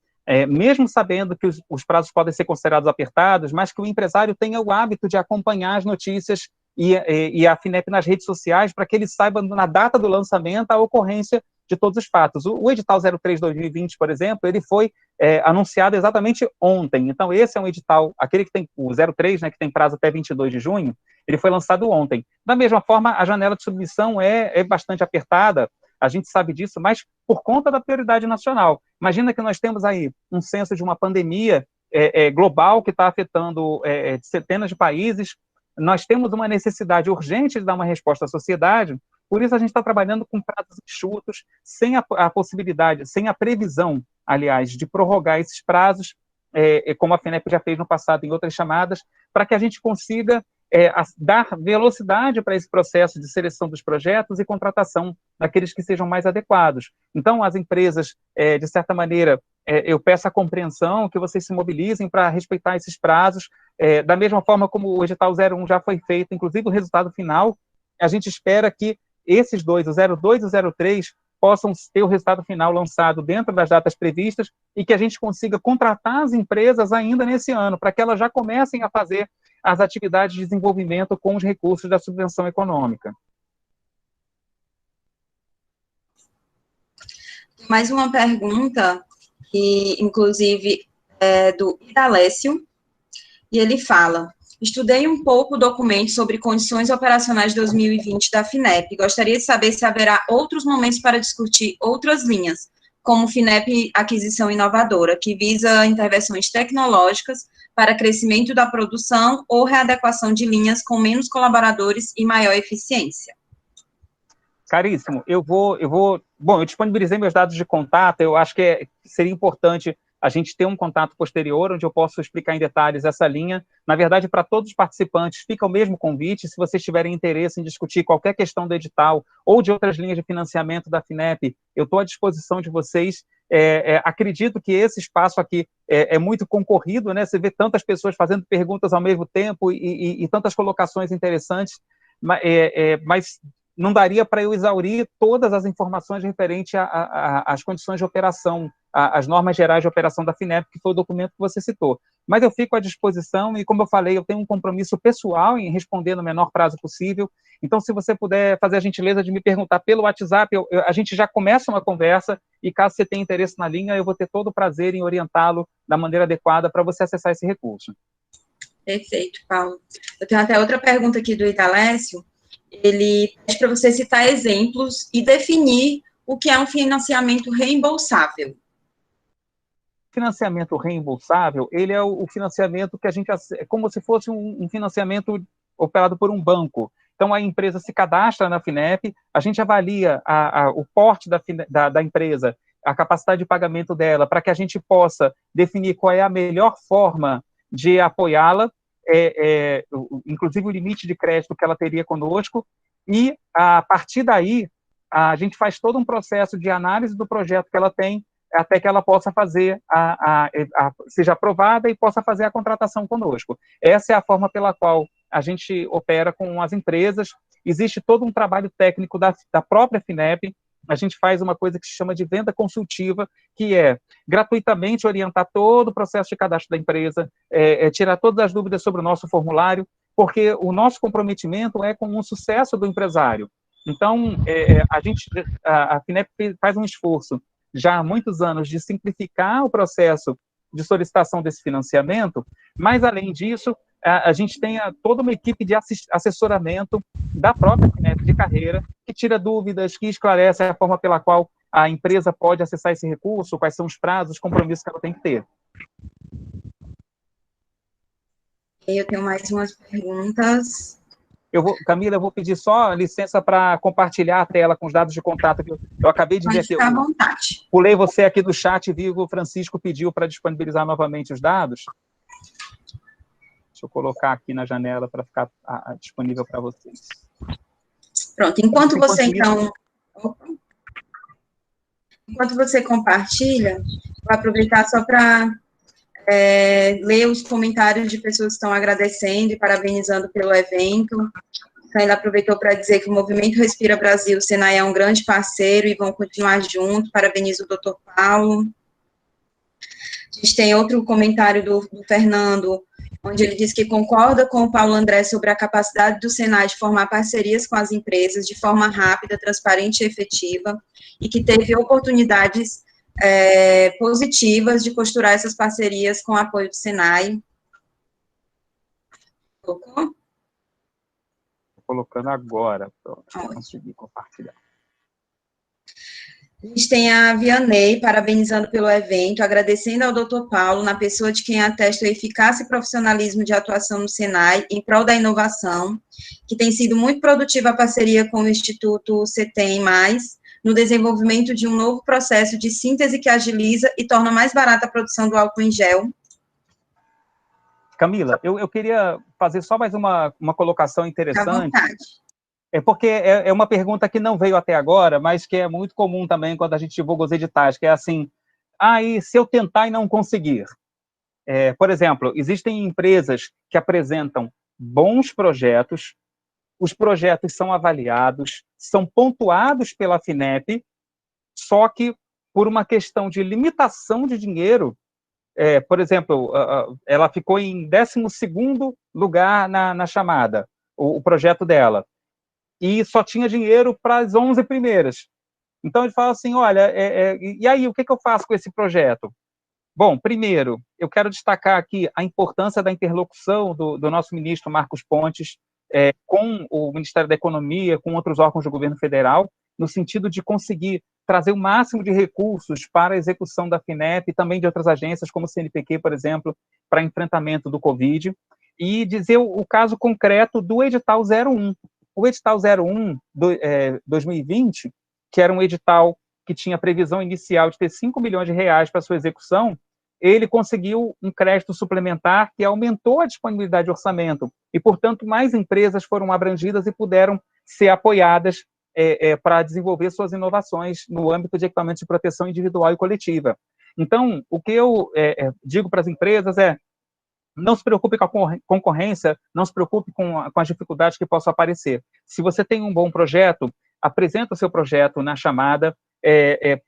mesmo sabendo que os prazos podem ser considerados apertados, mas que o empresário tenha o hábito de acompanhar as notícias e a FINEP nas redes sociais, para que ele saiba, na data do lançamento, a ocorrência de todos os fatos. O edital 03/2020, por exemplo, ele foi anunciado exatamente ontem. Então, esse é um edital, aquele que tem o 03, né, que tem prazo até 22 de junho, ele foi lançado ontem. Da mesma forma, a janela de submissão é bastante apertada, a gente sabe disso, mas por conta da prioridade nacional. Imagina que nós temos aí um censo de uma pandemia global que está afetando centenas de países, nós temos uma necessidade urgente de dar uma resposta à sociedade, por isso a gente está trabalhando com prazos enxutos, sem a possibilidade, sem a previsão, aliás, de prorrogar esses prazos, como a FINEP já fez no passado em outras chamadas, para que a gente consiga dar velocidade para esse processo de seleção dos projetos e contratação daqueles que sejam mais adequados. Então, as empresas, de certa maneira, eu peço a compreensão, que vocês se mobilizem para respeitar esses prazos, da mesma forma como o edital 01 já foi feito, inclusive o resultado final, a gente espera que esses dois, o 02 e o 03, possam ter o resultado final lançado dentro das datas previstas e que a gente consiga contratar as empresas ainda nesse ano, para que elas já comecem a fazer as atividades de desenvolvimento com os recursos da subvenção econômica. Mais uma pergunta, que inclusive é do Idalécio, e ele fala: estudei um pouco o documento sobre condições operacionais de 2020 da FINEP. Gostaria de saber se haverá outros momentos para discutir outras linhas, como FINEP Aquisição Inovadora, que visa intervenções tecnológicas para crescimento da produção ou readequação de linhas com menos colaboradores e maior eficiência. Caríssimo, bom, eu disponibilizei meus dados de contato, eu acho que seria importante a gente ter um contato posterior, onde eu posso explicar em detalhes essa linha. Na verdade, para todos os participantes, fica o mesmo convite. Se vocês tiverem interesse em discutir qualquer questão do edital ou de outras linhas de financiamento da FINEP, eu estou à disposição de vocês. Acredito que esse espaço aqui é muito concorrido, né? Você vê tantas pessoas fazendo perguntas ao mesmo tempo e tantas colocações interessantes, mas não daria para eu exaurir todas as informações referentes às condições de operação, às normas gerais de operação da FINEP, que foi o documento que você citou. Mas eu fico à disposição e, como eu falei, eu tenho um compromisso pessoal em responder no menor prazo possível. Então, se você puder fazer a gentileza de me perguntar pelo WhatsApp, a gente já começa uma conversa e, caso você tenha interesse na linha, eu vou ter todo o prazer em orientá-lo da maneira adequada para você acessar esse recurso. Perfeito, Paulo. Eu tenho até outra pergunta aqui do Idalécio. Ele pede para você citar exemplos e definir o que é um financiamento reembolsável. Financiamento reembolsável, ele é o financiamento que a gente, é como se fosse um financiamento operado por um banco. Então, a empresa se cadastra na FINEP, a gente avalia o porte da empresa, a capacidade de pagamento dela, para que a gente possa definir qual é a melhor forma de apoiá-la, inclusive o limite de crédito que ela teria conosco, e, a partir daí, a gente faz todo um processo de análise do projeto que ela tem, até que ela possa fazer, seja aprovada e possa fazer a contratação conosco. Essa é a forma pela qual a gente opera com as empresas. Existe todo um trabalho técnico da própria FINEP. A gente faz uma coisa que se chama de venda consultiva, que é gratuitamente orientar todo o processo de cadastro da empresa, tirar todas as dúvidas sobre o nosso formulário, porque o nosso comprometimento é com o sucesso do empresário. Então, a FINEP faz um esforço já há muitos anos de simplificar o processo de solicitação desse financiamento, mas, além disso, a gente tem toda uma equipe de assessoramento da própria FINEP de carreira, que tira dúvidas, que esclarece a forma pela qual a empresa pode acessar esse recurso, quais são os prazos, os compromissos que ela tem que ter. Eu tenho mais umas perguntas. Camila, eu vou pedir só licença para compartilhar a tela com os dados de contato que eu acabei de ver. Pode ficar à vontade. Pulei você aqui do chat e vi que o Francisco pediu para disponibilizar novamente os dados. Deixa eu colocar aqui na janela para ficar disponível para vocês. Pronto, enquanto você compartilha, vou aproveitar só para ler os comentários de pessoas que estão agradecendo e parabenizando pelo evento. Ainda aproveitou para dizer que o Movimento Respira Brasil, o Senai é um grande parceiro e vão continuar juntos. Parabenizo o doutor Paulo. A gente tem outro comentário do Fernando, onde ele diz que concorda com o Paulo André sobre a capacidade do Senai de formar parcerias com as empresas de forma rápida, transparente e efetiva, e que teve oportunidades positivas de costurar essas parcerias com o apoio do Senai. Colocou? Colocando agora, pronto, consegui compartilhar. A gente tem a Vianney parabenizando pelo evento, agradecendo ao Dr. Paulo, na pessoa de quem atesta o eficácia e profissionalismo de atuação no Senai, em prol da inovação, que tem sido muito produtiva a parceria com o Instituto CETEM+, no desenvolvimento de um novo processo de síntese que agiliza e torna mais barata a produção do álcool em gel. Camila, eu queria fazer só mais uma colocação interessante. À vontade. Porque é uma pergunta que não veio até agora, mas que é muito comum também quando a gente divulga os editais, que é assim, e se eu tentar e não conseguir? Por exemplo, existem empresas que apresentam bons projetos, os projetos são avaliados, são pontuados pela FINEP, só que por uma questão de limitação de dinheiro, por exemplo, ela ficou em 12º lugar na chamada, o projeto dela, e só tinha dinheiro para as 11 primeiras. Então, ele fala assim, olha, e aí, o que eu faço com esse projeto? Bom, primeiro, eu quero destacar aqui a importância da interlocução do nosso ministro Marcos Pontes com o Ministério da Economia, com outros órgãos do governo federal, no sentido de conseguir trazer o máximo de recursos para a execução da FINEP e também de outras agências, como o CNPq, por exemplo, para enfrentamento do Covid, e dizer o caso concreto do edital 01. O edital 01 2020, que era um edital que tinha previsão inicial de ter 5 milhões de reais para sua execução, ele conseguiu um crédito suplementar que aumentou a disponibilidade de orçamento e, portanto, mais empresas foram abrangidas e puderam ser apoiadas para desenvolver suas inovações no âmbito de equipamentos de proteção individual e coletiva. Então, o que eu digo para as empresas não se preocupe com a concorrência, não se preocupe com as dificuldades que possam aparecer. Se você tem um bom projeto, apresenta o seu projeto na chamada,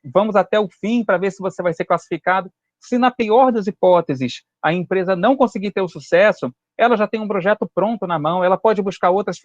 vamos até o fim para ver se você vai ser classificado. Se, na pior das hipóteses, a empresa não conseguir ter o sucesso, ela já tem um projeto pronto na mão, ela pode buscar outros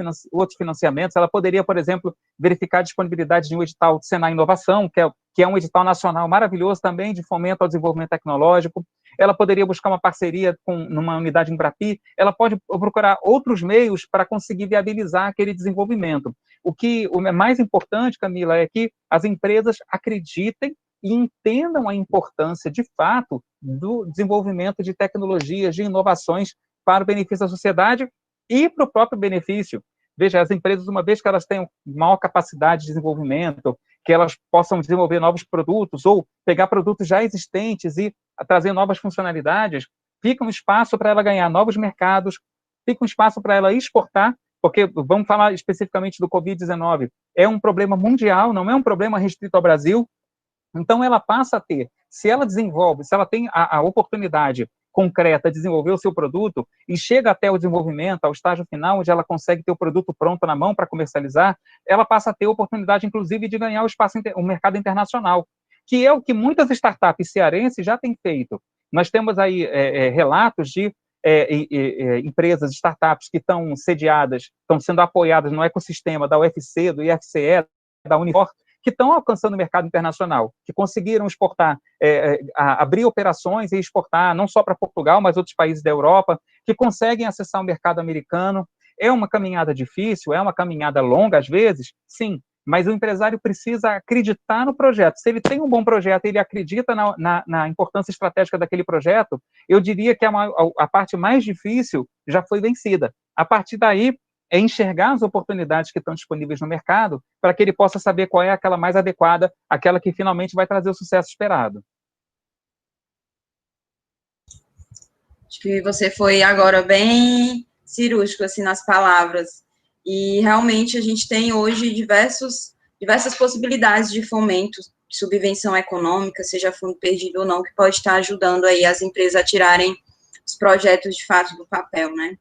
financiamentos, ela poderia, por exemplo, verificar a disponibilidade de um edital de Senai Inovação, que é um edital nacional maravilhoso também de fomento ao desenvolvimento tecnológico, ela poderia buscar uma parceria numa unidade Embrapi, ela pode procurar outros meios para conseguir viabilizar aquele desenvolvimento. O que é mais importante, Camila, é que as empresas acreditem e entendam a importância, de fato, do desenvolvimento de tecnologias, de inovações para o benefício da sociedade e para o próprio benefício. Veja, as empresas, uma vez que elas tenham maior capacidade de desenvolvimento, que elas possam desenvolver novos produtos ou pegar produtos já existentes e trazer novas funcionalidades, fica um espaço para ela ganhar novos mercados, fica um espaço para ela exportar, porque, vamos falar especificamente do Covid-19, é um problema mundial, não é um problema restrito ao Brasil. Então, ela passa a ter, se ela desenvolve, se ela tem a oportunidade concreta de desenvolver o seu produto e chega até o desenvolvimento, ao estágio final, onde ela consegue ter o produto pronto na mão para comercializar, ela passa a ter a oportunidade, inclusive, de ganhar o mercado internacional, que é o que muitas startups cearenses já têm feito. Nós temos aí relatos de empresas, startups que estão sediadas, estão sendo apoiadas no ecossistema da UFC, do IFCE, da Unifor, que estão alcançando o mercado internacional, que conseguiram exportar, abrir operações e exportar não só para Portugal, mas outros países da Europa, que conseguem acessar o mercado americano. É uma caminhada difícil, é uma caminhada longa às vezes, sim, mas o empresário precisa acreditar no projeto. Se ele tem um bom projeto, ele acredita na importância estratégica daquele projeto, eu diria que a parte mais difícil já foi vencida. A partir daí, é enxergar as oportunidades que estão disponíveis no mercado para que ele possa saber qual é aquela mais adequada, aquela que finalmente vai trazer o sucesso esperado. Acho que você foi agora bem cirúrgico assim, nas palavras. E realmente a gente tem hoje diversas possibilidades de fomento subvenção econômica, seja fundo perdido ou não, que pode estar ajudando aí as empresas a tirarem os projetos de fato do papel, né?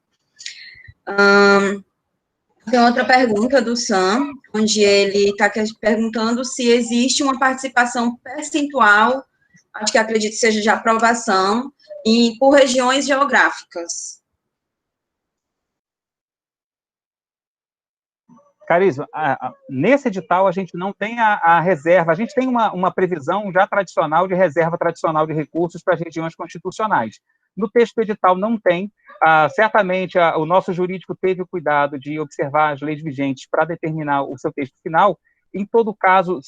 Tem outra pergunta do Sam, onde ele está perguntando se existe uma participação percentual, acho que acredito que seja de aprovação, por regiões geográficas. Carisma, nesse edital a gente não tem a reserva, a gente tem uma previsão já tradicional de reserva tradicional de recursos para as regiões constitucionais. No texto do edital não tem, certamente o nosso jurídico teve o cuidado de observar as leis vigentes para determinar o seu texto final. Em todo caso,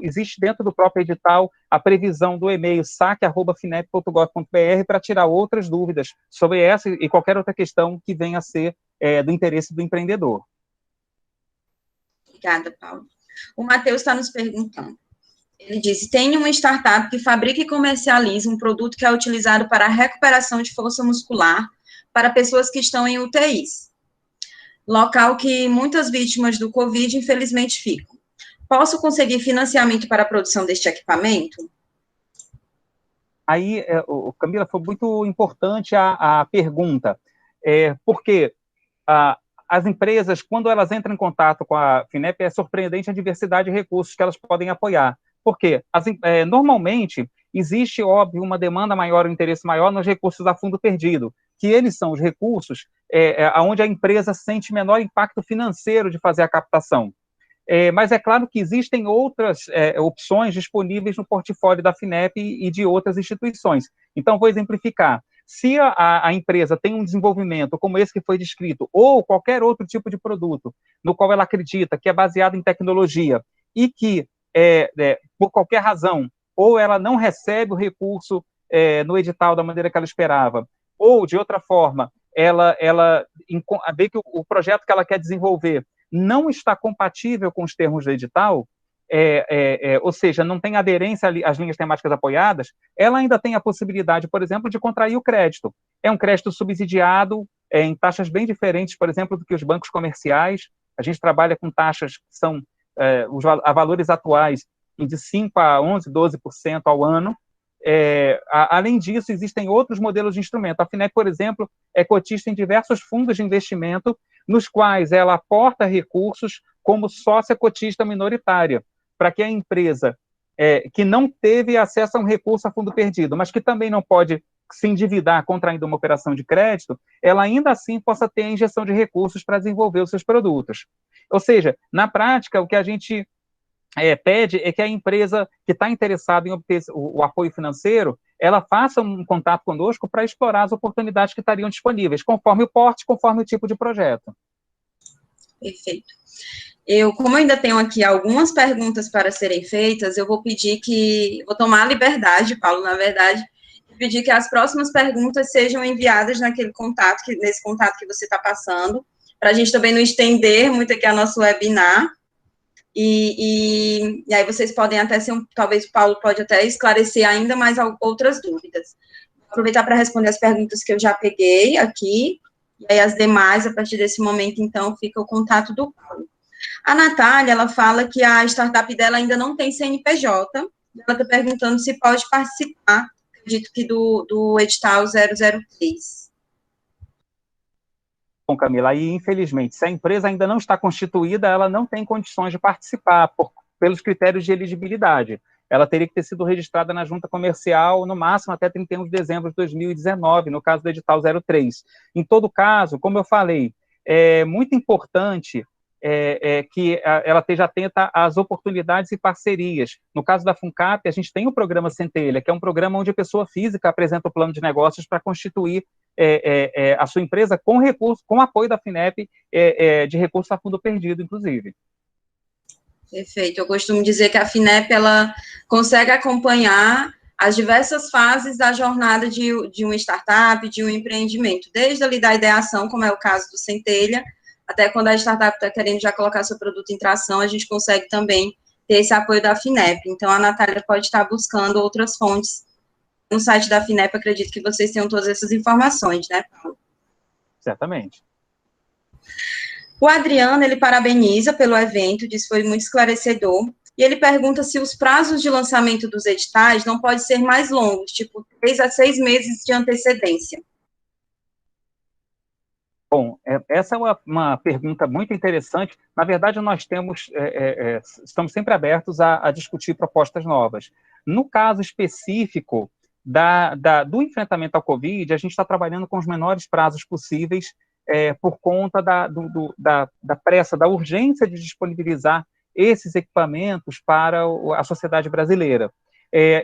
existe dentro do próprio edital a previsão do e-mail saque@finep.gov.br para tirar outras dúvidas sobre essa e qualquer outra questão que venha a ser do interesse do empreendedor. Obrigada, Paulo. O Matheus está nos perguntando. Ele disse, tem uma startup que fabrica e comercializa um produto que é utilizado para a recuperação de força muscular para pessoas que estão em UTIs, local que muitas vítimas do Covid, infelizmente, ficam. Posso conseguir financiamento para a produção deste equipamento? Aí, Camila, foi muito importante a pergunta, porque as empresas, quando elas entram em contato com a FINEP, é surpreendente a diversidade de recursos que elas podem apoiar. Por quê? Normalmente, existe, óbvio, uma demanda maior, um interesse maior nos recursos a fundo perdido, que eles são os recursos onde a empresa sente menor impacto financeiro de fazer a captação. Mas é claro que existem outras opções disponíveis no portfólio da FINEP e de outras instituições. Então, vou exemplificar. Se a empresa tem um desenvolvimento como esse que foi descrito, ou qualquer outro tipo de produto, no qual ela acredita que é baseado em tecnologia e que, por qualquer razão, ou ela não recebe o recurso no edital da maneira que ela esperava, ou, de outra forma, ela vê que o projeto que ela quer desenvolver não está compatível com os termos do edital, ou seja, não tem aderência às linhas temáticas apoiadas, ela ainda tem a possibilidade, por exemplo, de contrair o crédito. É um crédito subsidiado, em taxas bem diferentes, por exemplo, do que os bancos comerciais. A gente trabalha com taxas que são a valores atuais de 5% a 11%, 12% ao ano. Além disso, existem outros modelos de instrumento. A FINEP, por exemplo, é cotista em diversos fundos de investimento, nos quais ela aporta recursos como sócia cotista minoritária, para que a empresa que não teve acesso a um recurso a fundo perdido, mas que também não pode se endividar contraindo uma operação de crédito, ela ainda assim possa ter a injeção de recursos para desenvolver os seus produtos. Ou seja, na prática, o que a gente pede é que a empresa que está interessada em obter o apoio financeiro, ela faça um contato conosco para explorar as oportunidades que estariam disponíveis, conforme o porte, conforme o tipo de projeto. Perfeito. Como eu ainda tenho aqui algumas perguntas para serem feitas, eu vou vou tomar a liberdade, Paulo, na verdade, de pedir que as próximas perguntas sejam enviadas nesse contato que você está passando, para a gente também não estender muito aqui a nosso webinar. E aí vocês podem até talvez o Paulo pode até esclarecer ainda mais outras dúvidas. Vou aproveitar para responder as perguntas que eu já peguei aqui, e aí as demais, a partir desse momento, então, fica o contato do Paulo. A Natália, ela fala que a startup dela ainda não tem CNPJ, ela está perguntando se pode participar, acredito que do edital 003. Bom, Camila, aí, infelizmente, se a empresa ainda não está constituída, ela não tem condições de participar pelos critérios de elegibilidade. Ela teria que ter sido registrada na junta comercial, no máximo, até 31 de dezembro de 2019, no caso do edital 03. Em todo caso, como eu falei, é muito importante que ela esteja atenta às oportunidades e parcerias. No caso da FUNCAP, a gente tem o programa Centelha, que é um programa onde a pessoa física apresenta o plano de negócios para constituir a sua empresa com recurso, com apoio da FINEP, de recurso a fundo perdido, inclusive. Perfeito. Eu costumo dizer que a FINEP, ela consegue acompanhar as diversas fases da jornada de uma startup, de um empreendimento, desde ali da ideação, como é o caso do Centelha, até quando a startup está querendo já colocar seu produto em tração, a gente consegue também ter esse apoio da FINEP. Então, a Natália pode estar buscando outras fontes no site da FINEP, acredito que vocês tenham todas essas informações, né, Paulo? Certamente. O Adriano, ele parabeniza pelo evento, diz que foi muito esclarecedor, e ele pergunta se os prazos de lançamento dos editais não podem ser mais longos, tipo 3 a 6 meses de antecedência. Bom, essa é uma pergunta muito interessante. Na verdade, nós estamos sempre abertos a discutir propostas novas. No caso específico do enfrentamento ao Covid, a gente está trabalhando com os menores prazos possíveis por conta da pressa, da urgência de disponibilizar esses equipamentos para a sociedade brasileira.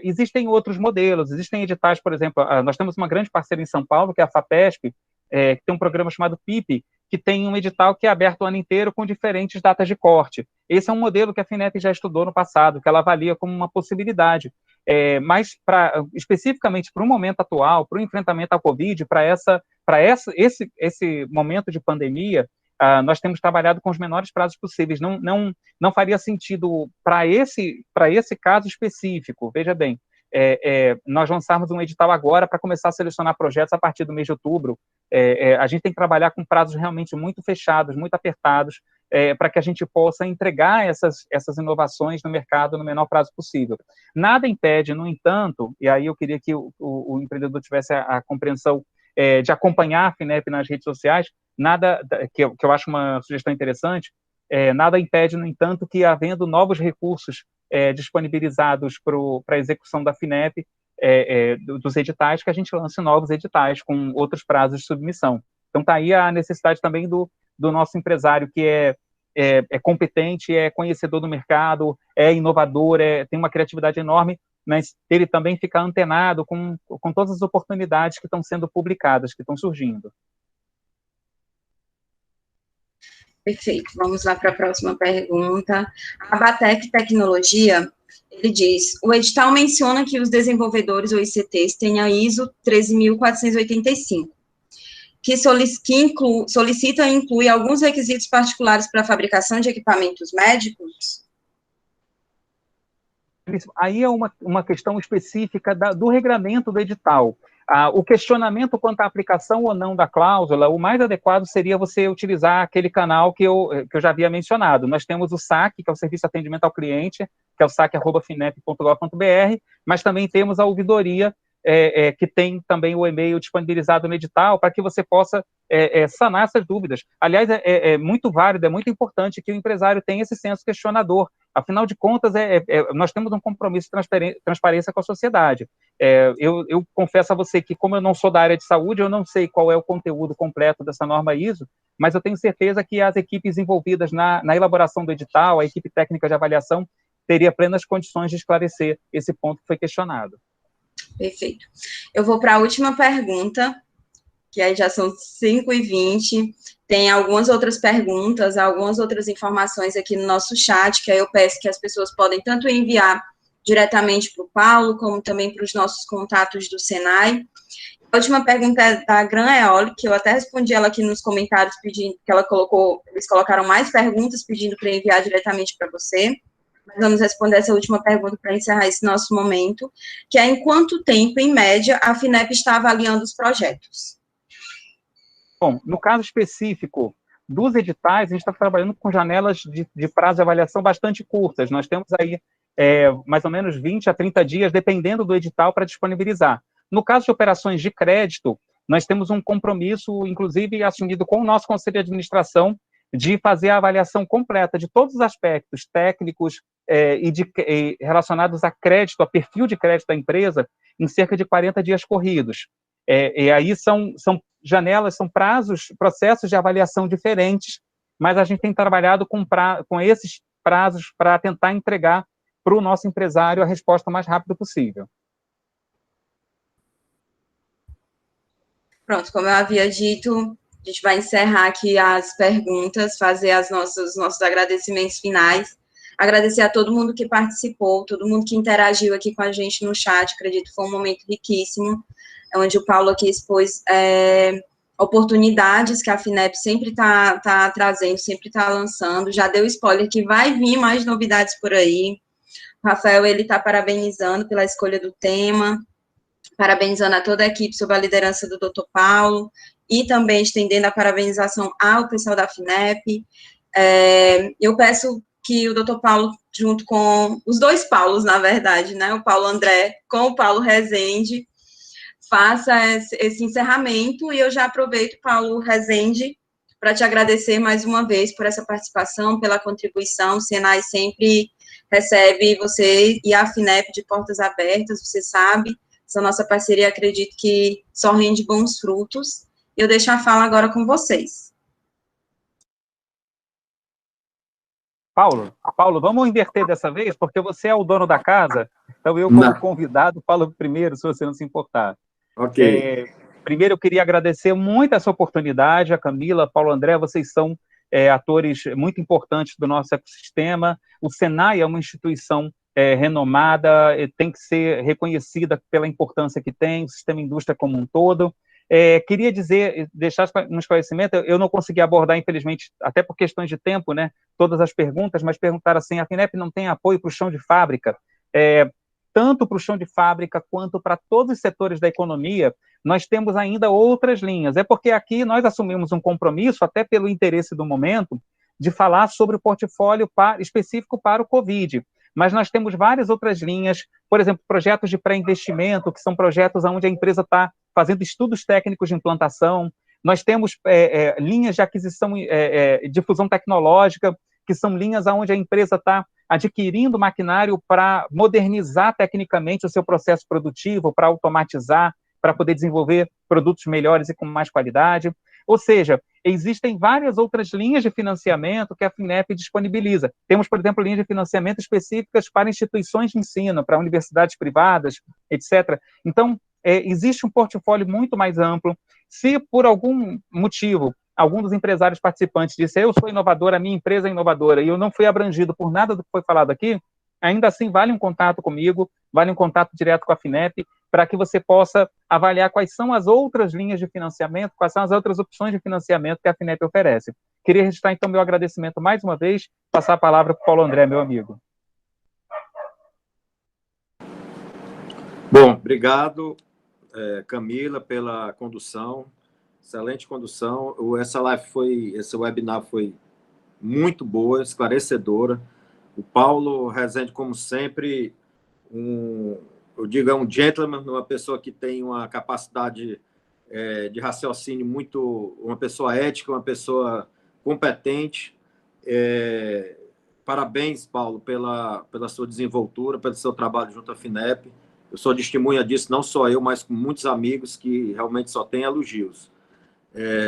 Existem outros modelos, existem editais, por exemplo, nós temos uma grande parceira em São Paulo, que é a FAPESP, que tem um programa chamado PIP, que tem um edital que é aberto o ano inteiro com diferentes datas de corte. Esse é um modelo que a FINEP já estudou no passado, que ela avalia como uma possibilidade. Mas, especificamente para o momento atual, para o enfrentamento à Covid, para esse momento de pandemia, nós temos trabalhado com os menores prazos possíveis. Não faria sentido para esse caso específico, veja bem, nós lançarmos um edital agora para começar a selecionar projetos a partir do mês de outubro. A gente tem que trabalhar com prazos realmente muito fechados, muito apertados, para que a gente possa entregar essas inovações no mercado no menor prazo possível. Nada impede, no entanto, e aí eu queria que o empreendedor tivesse a compreensão de acompanhar a FINEP nas redes sociais, que eu acho uma sugestão interessante, nada impede, no entanto, que, havendo novos recursos disponibilizados para a execução da FINEP, dos editais, que a gente lance novos editais com outros prazos de submissão. Então, está aí a necessidade também do nosso empresário, que é competente, é conhecedor do mercado, é inovador, tem uma criatividade enorme, mas ele também fica antenado com todas as oportunidades que estão sendo publicadas, que estão surgindo. Perfeito. Vamos lá para a próxima pergunta. A Batec Tecnologia, ele diz, o edital menciona que os desenvolvedores ou ICTs têm a ISO 13.485, que solicita e inclui alguns requisitos particulares para a fabricação de equipamentos médicos? Aí é uma questão específica do regramento do edital. O questionamento quanto à aplicação ou não da cláusula, o mais adequado seria você utilizar aquele canal que eu já havia mencionado. Nós temos o SAC, que é o Serviço de Atendimento ao Cliente, que é o sac@finep.gov.br, mas também temos a ouvidoria, que tem também o e-mail disponibilizado no edital, para que você possa sanar essas dúvidas. Aliás, é muito válido, é muito importante que o empresário tenha esse senso questionador. Afinal de contas, nós temos um compromisso de transparência com a sociedade. Eu confesso a você que, como eu não sou da área de saúde, eu não sei qual é o conteúdo completo dessa norma ISO, mas eu tenho certeza que as equipes envolvidas na elaboração do edital, a equipe técnica de avaliação, teria plenas condições de esclarecer esse ponto que foi questionado. Perfeito. Eu vou para a última pergunta, que aí já são 5h20. Tem algumas outras perguntas, algumas outras informações aqui no nosso chat, que aí eu peço que as pessoas podem tanto enviar diretamente para o Paulo, como também para os nossos contatos do Senai. A última pergunta é da Gran Eoli, que eu até respondi ela aqui nos comentários, pedindo que eles colocaram mais perguntas, pedindo para enviar diretamente para você. Mas vamos responder essa última pergunta para encerrar esse nosso momento, que é em quanto tempo, em média, a FINEP está avaliando os projetos? Bom, no caso específico dos editais, a gente está trabalhando com janelas de prazo de avaliação bastante curtas. Nós temos aí mais ou menos 20 a 30 dias, dependendo do edital, para disponibilizar. No caso de operações de crédito, nós temos um compromisso, inclusive, assumido com o nosso Conselho de Administração, de fazer a avaliação completa de todos os aspectos técnicos e relacionados a crédito, a perfil de crédito da empresa, em cerca de 40 dias corridos. E aí são janelas, são prazos, processos de avaliação diferentes, mas a gente tem trabalhado com esses prazos para tentar entregar para o nosso empresário a resposta mais rápida possível. Pronto, como eu havia dito, a gente vai encerrar aqui as perguntas, fazer os nossos agradecimentos finais. Agradecer a todo mundo que participou, todo mundo que interagiu aqui com a gente no chat. Acredito que foi um momento riquíssimo, onde o Paulo aqui expôs oportunidades que a FINEP sempre está trazendo, sempre está lançando. Já deu spoiler que vai vir mais novidades por aí. O Rafael, ele está parabenizando pela escolha do tema, parabenizando a toda a equipe sob a liderança do Dr. Paulo, e também estendendo a parabenização ao pessoal da FINEP. Eu peço que o doutor Paulo, junto com os dois Paulos, na verdade, né, o Paulo André com o Paulo Rezende, faça esse encerramento, e eu já aproveito, Paulo Rezende, para te agradecer mais uma vez por essa participação, pela contribuição. O Senai sempre recebe você e a FINEP de portas abertas, você sabe, essa nossa parceria, acredito que só rende bons frutos. Eu deixo a fala agora com vocês. Paulo, vamos inverter dessa vez, porque você é o dono da casa, então eu, como convidado, falo primeiro, se você não se importar. Ok. Primeiro, eu queria agradecer muito essa oportunidade, a Camila, Paulo André, vocês são atores muito importantes do nosso ecossistema. O Senai é uma instituição renomada, tem que ser reconhecida pela importância que tem, o sistema indústria como um todo. Queria dizer, deixar um esclarecimento, eu não consegui abordar, infelizmente, até por questões de tempo, né, todas as perguntas, mas perguntaram assim, a FINEP não tem apoio para o chão de fábrica? Tanto para o chão de fábrica quanto para todos os setores da economia, nós temos ainda outras linhas. É porque aqui nós assumimos um compromisso, até pelo interesse do momento, de falar sobre o portfólio específico para o Covid. Mas nós temos várias outras linhas, por exemplo, projetos de pré-investimento, que são projetos onde a empresa está fazendo estudos técnicos de implantação. Nós temos linhas de aquisição, de fusão tecnológica, que são linhas onde a empresa está adquirindo maquinário para modernizar tecnicamente o seu processo produtivo, para automatizar, para poder desenvolver produtos melhores e com mais qualidade. Ou seja, existem várias outras linhas de financiamento que a FINEP disponibiliza. Temos, por exemplo, linhas de financiamento específicas para instituições de ensino, para universidades privadas, etc. Então, existe um portfólio muito mais amplo. Se, por algum motivo, algum dos empresários participantes disse, eu sou inovador, a minha empresa é inovadora, e eu não fui abrangido por nada do que foi falado aqui, ainda assim vale um contato comigo, vale um contato direto com a FINEP, para que você possa avaliar quais são as outras linhas de financiamento, quais são as outras opções de financiamento que a FINEP oferece. Queria registrar, então, meu agradecimento mais uma vez, passar a palavra para o Paulo André, meu amigo. Bom, obrigado, Camila, pela condução. Excelente condução. Esse webinar foi muito boa, esclarecedora. O Paulo Rezende, como sempre, eu digo, é um gentleman, uma pessoa que tem uma capacidade de raciocínio uma pessoa ética, uma pessoa competente. Parabéns, Paulo, pela sua desenvoltura, pelo seu trabalho junto à FINEP. Eu sou testemunha disso, não só eu, mas com muitos amigos que realmente só têm elogios.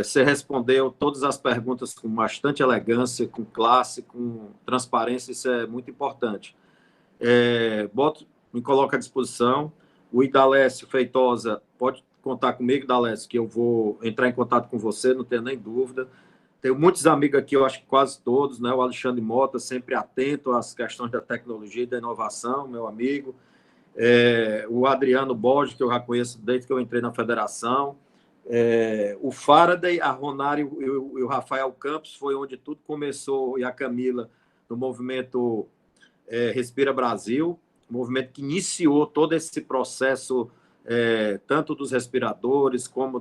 Você respondeu todas as perguntas com bastante elegância, com classe, com transparência, isso é muito importante. Me coloco à disposição. O Idalécio Feitosa, pode contar comigo, Idalécio, que eu vou entrar em contato com você, não tenho nem dúvida. Tenho muitos amigos aqui, eu acho que quase todos, né? O Alexandre Mota, sempre atento às questões da tecnologia e da inovação, meu amigo. O Adriano Borges, que eu já conheço desde que eu entrei na federação. O Faraday, a Ronário e o Rafael Campos, foi onde tudo começou, e a Camila, no movimento Respira Brasil, movimento que iniciou todo esse processo, tanto dos respiradores como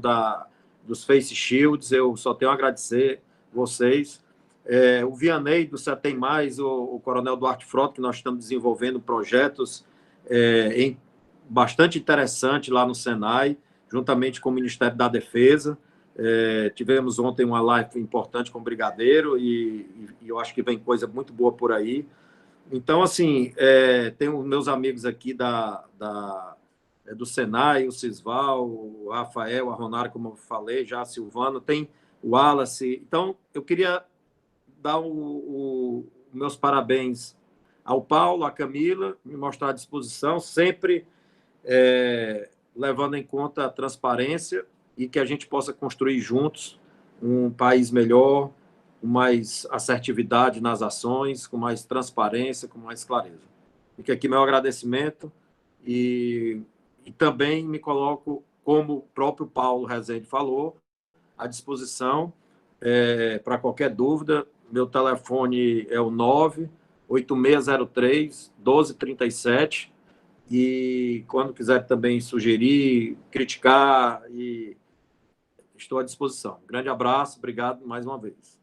dos face shields. Eu só tenho a agradecer vocês. O Vianney, do Setem Mais, o Coronel Duarte Frota, que nós estamos desenvolvendo projetos bastante interessantes lá no Senai, juntamente com o Ministério da Defesa. Tivemos ontem uma live importante com o Brigadeiro e eu acho que vem coisa muito boa por aí. Então, assim, tenho meus amigos aqui do Senai, o Cisval, o Rafael, a Ronário, como eu falei, já a Silvano, tem o Wallace. Então, eu queria dar meus parabéns ao Paulo, à Camila, me mostrar à disposição, sempre levando em conta a transparência e que a gente possa construir juntos um país melhor, com mais assertividade nas ações, com mais transparência, com mais clareza. Fica aqui meu agradecimento e também me coloco, como o próprio Paulo Rezende falou, à disposição para qualquer dúvida. Meu telefone é o 98603-1237 e quando quiser também sugerir, criticar, estou à disposição. Grande abraço, obrigado mais uma vez.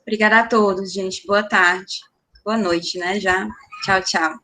Obrigada a todos, gente. Boa tarde. Boa noite, né, já. Tchau, tchau.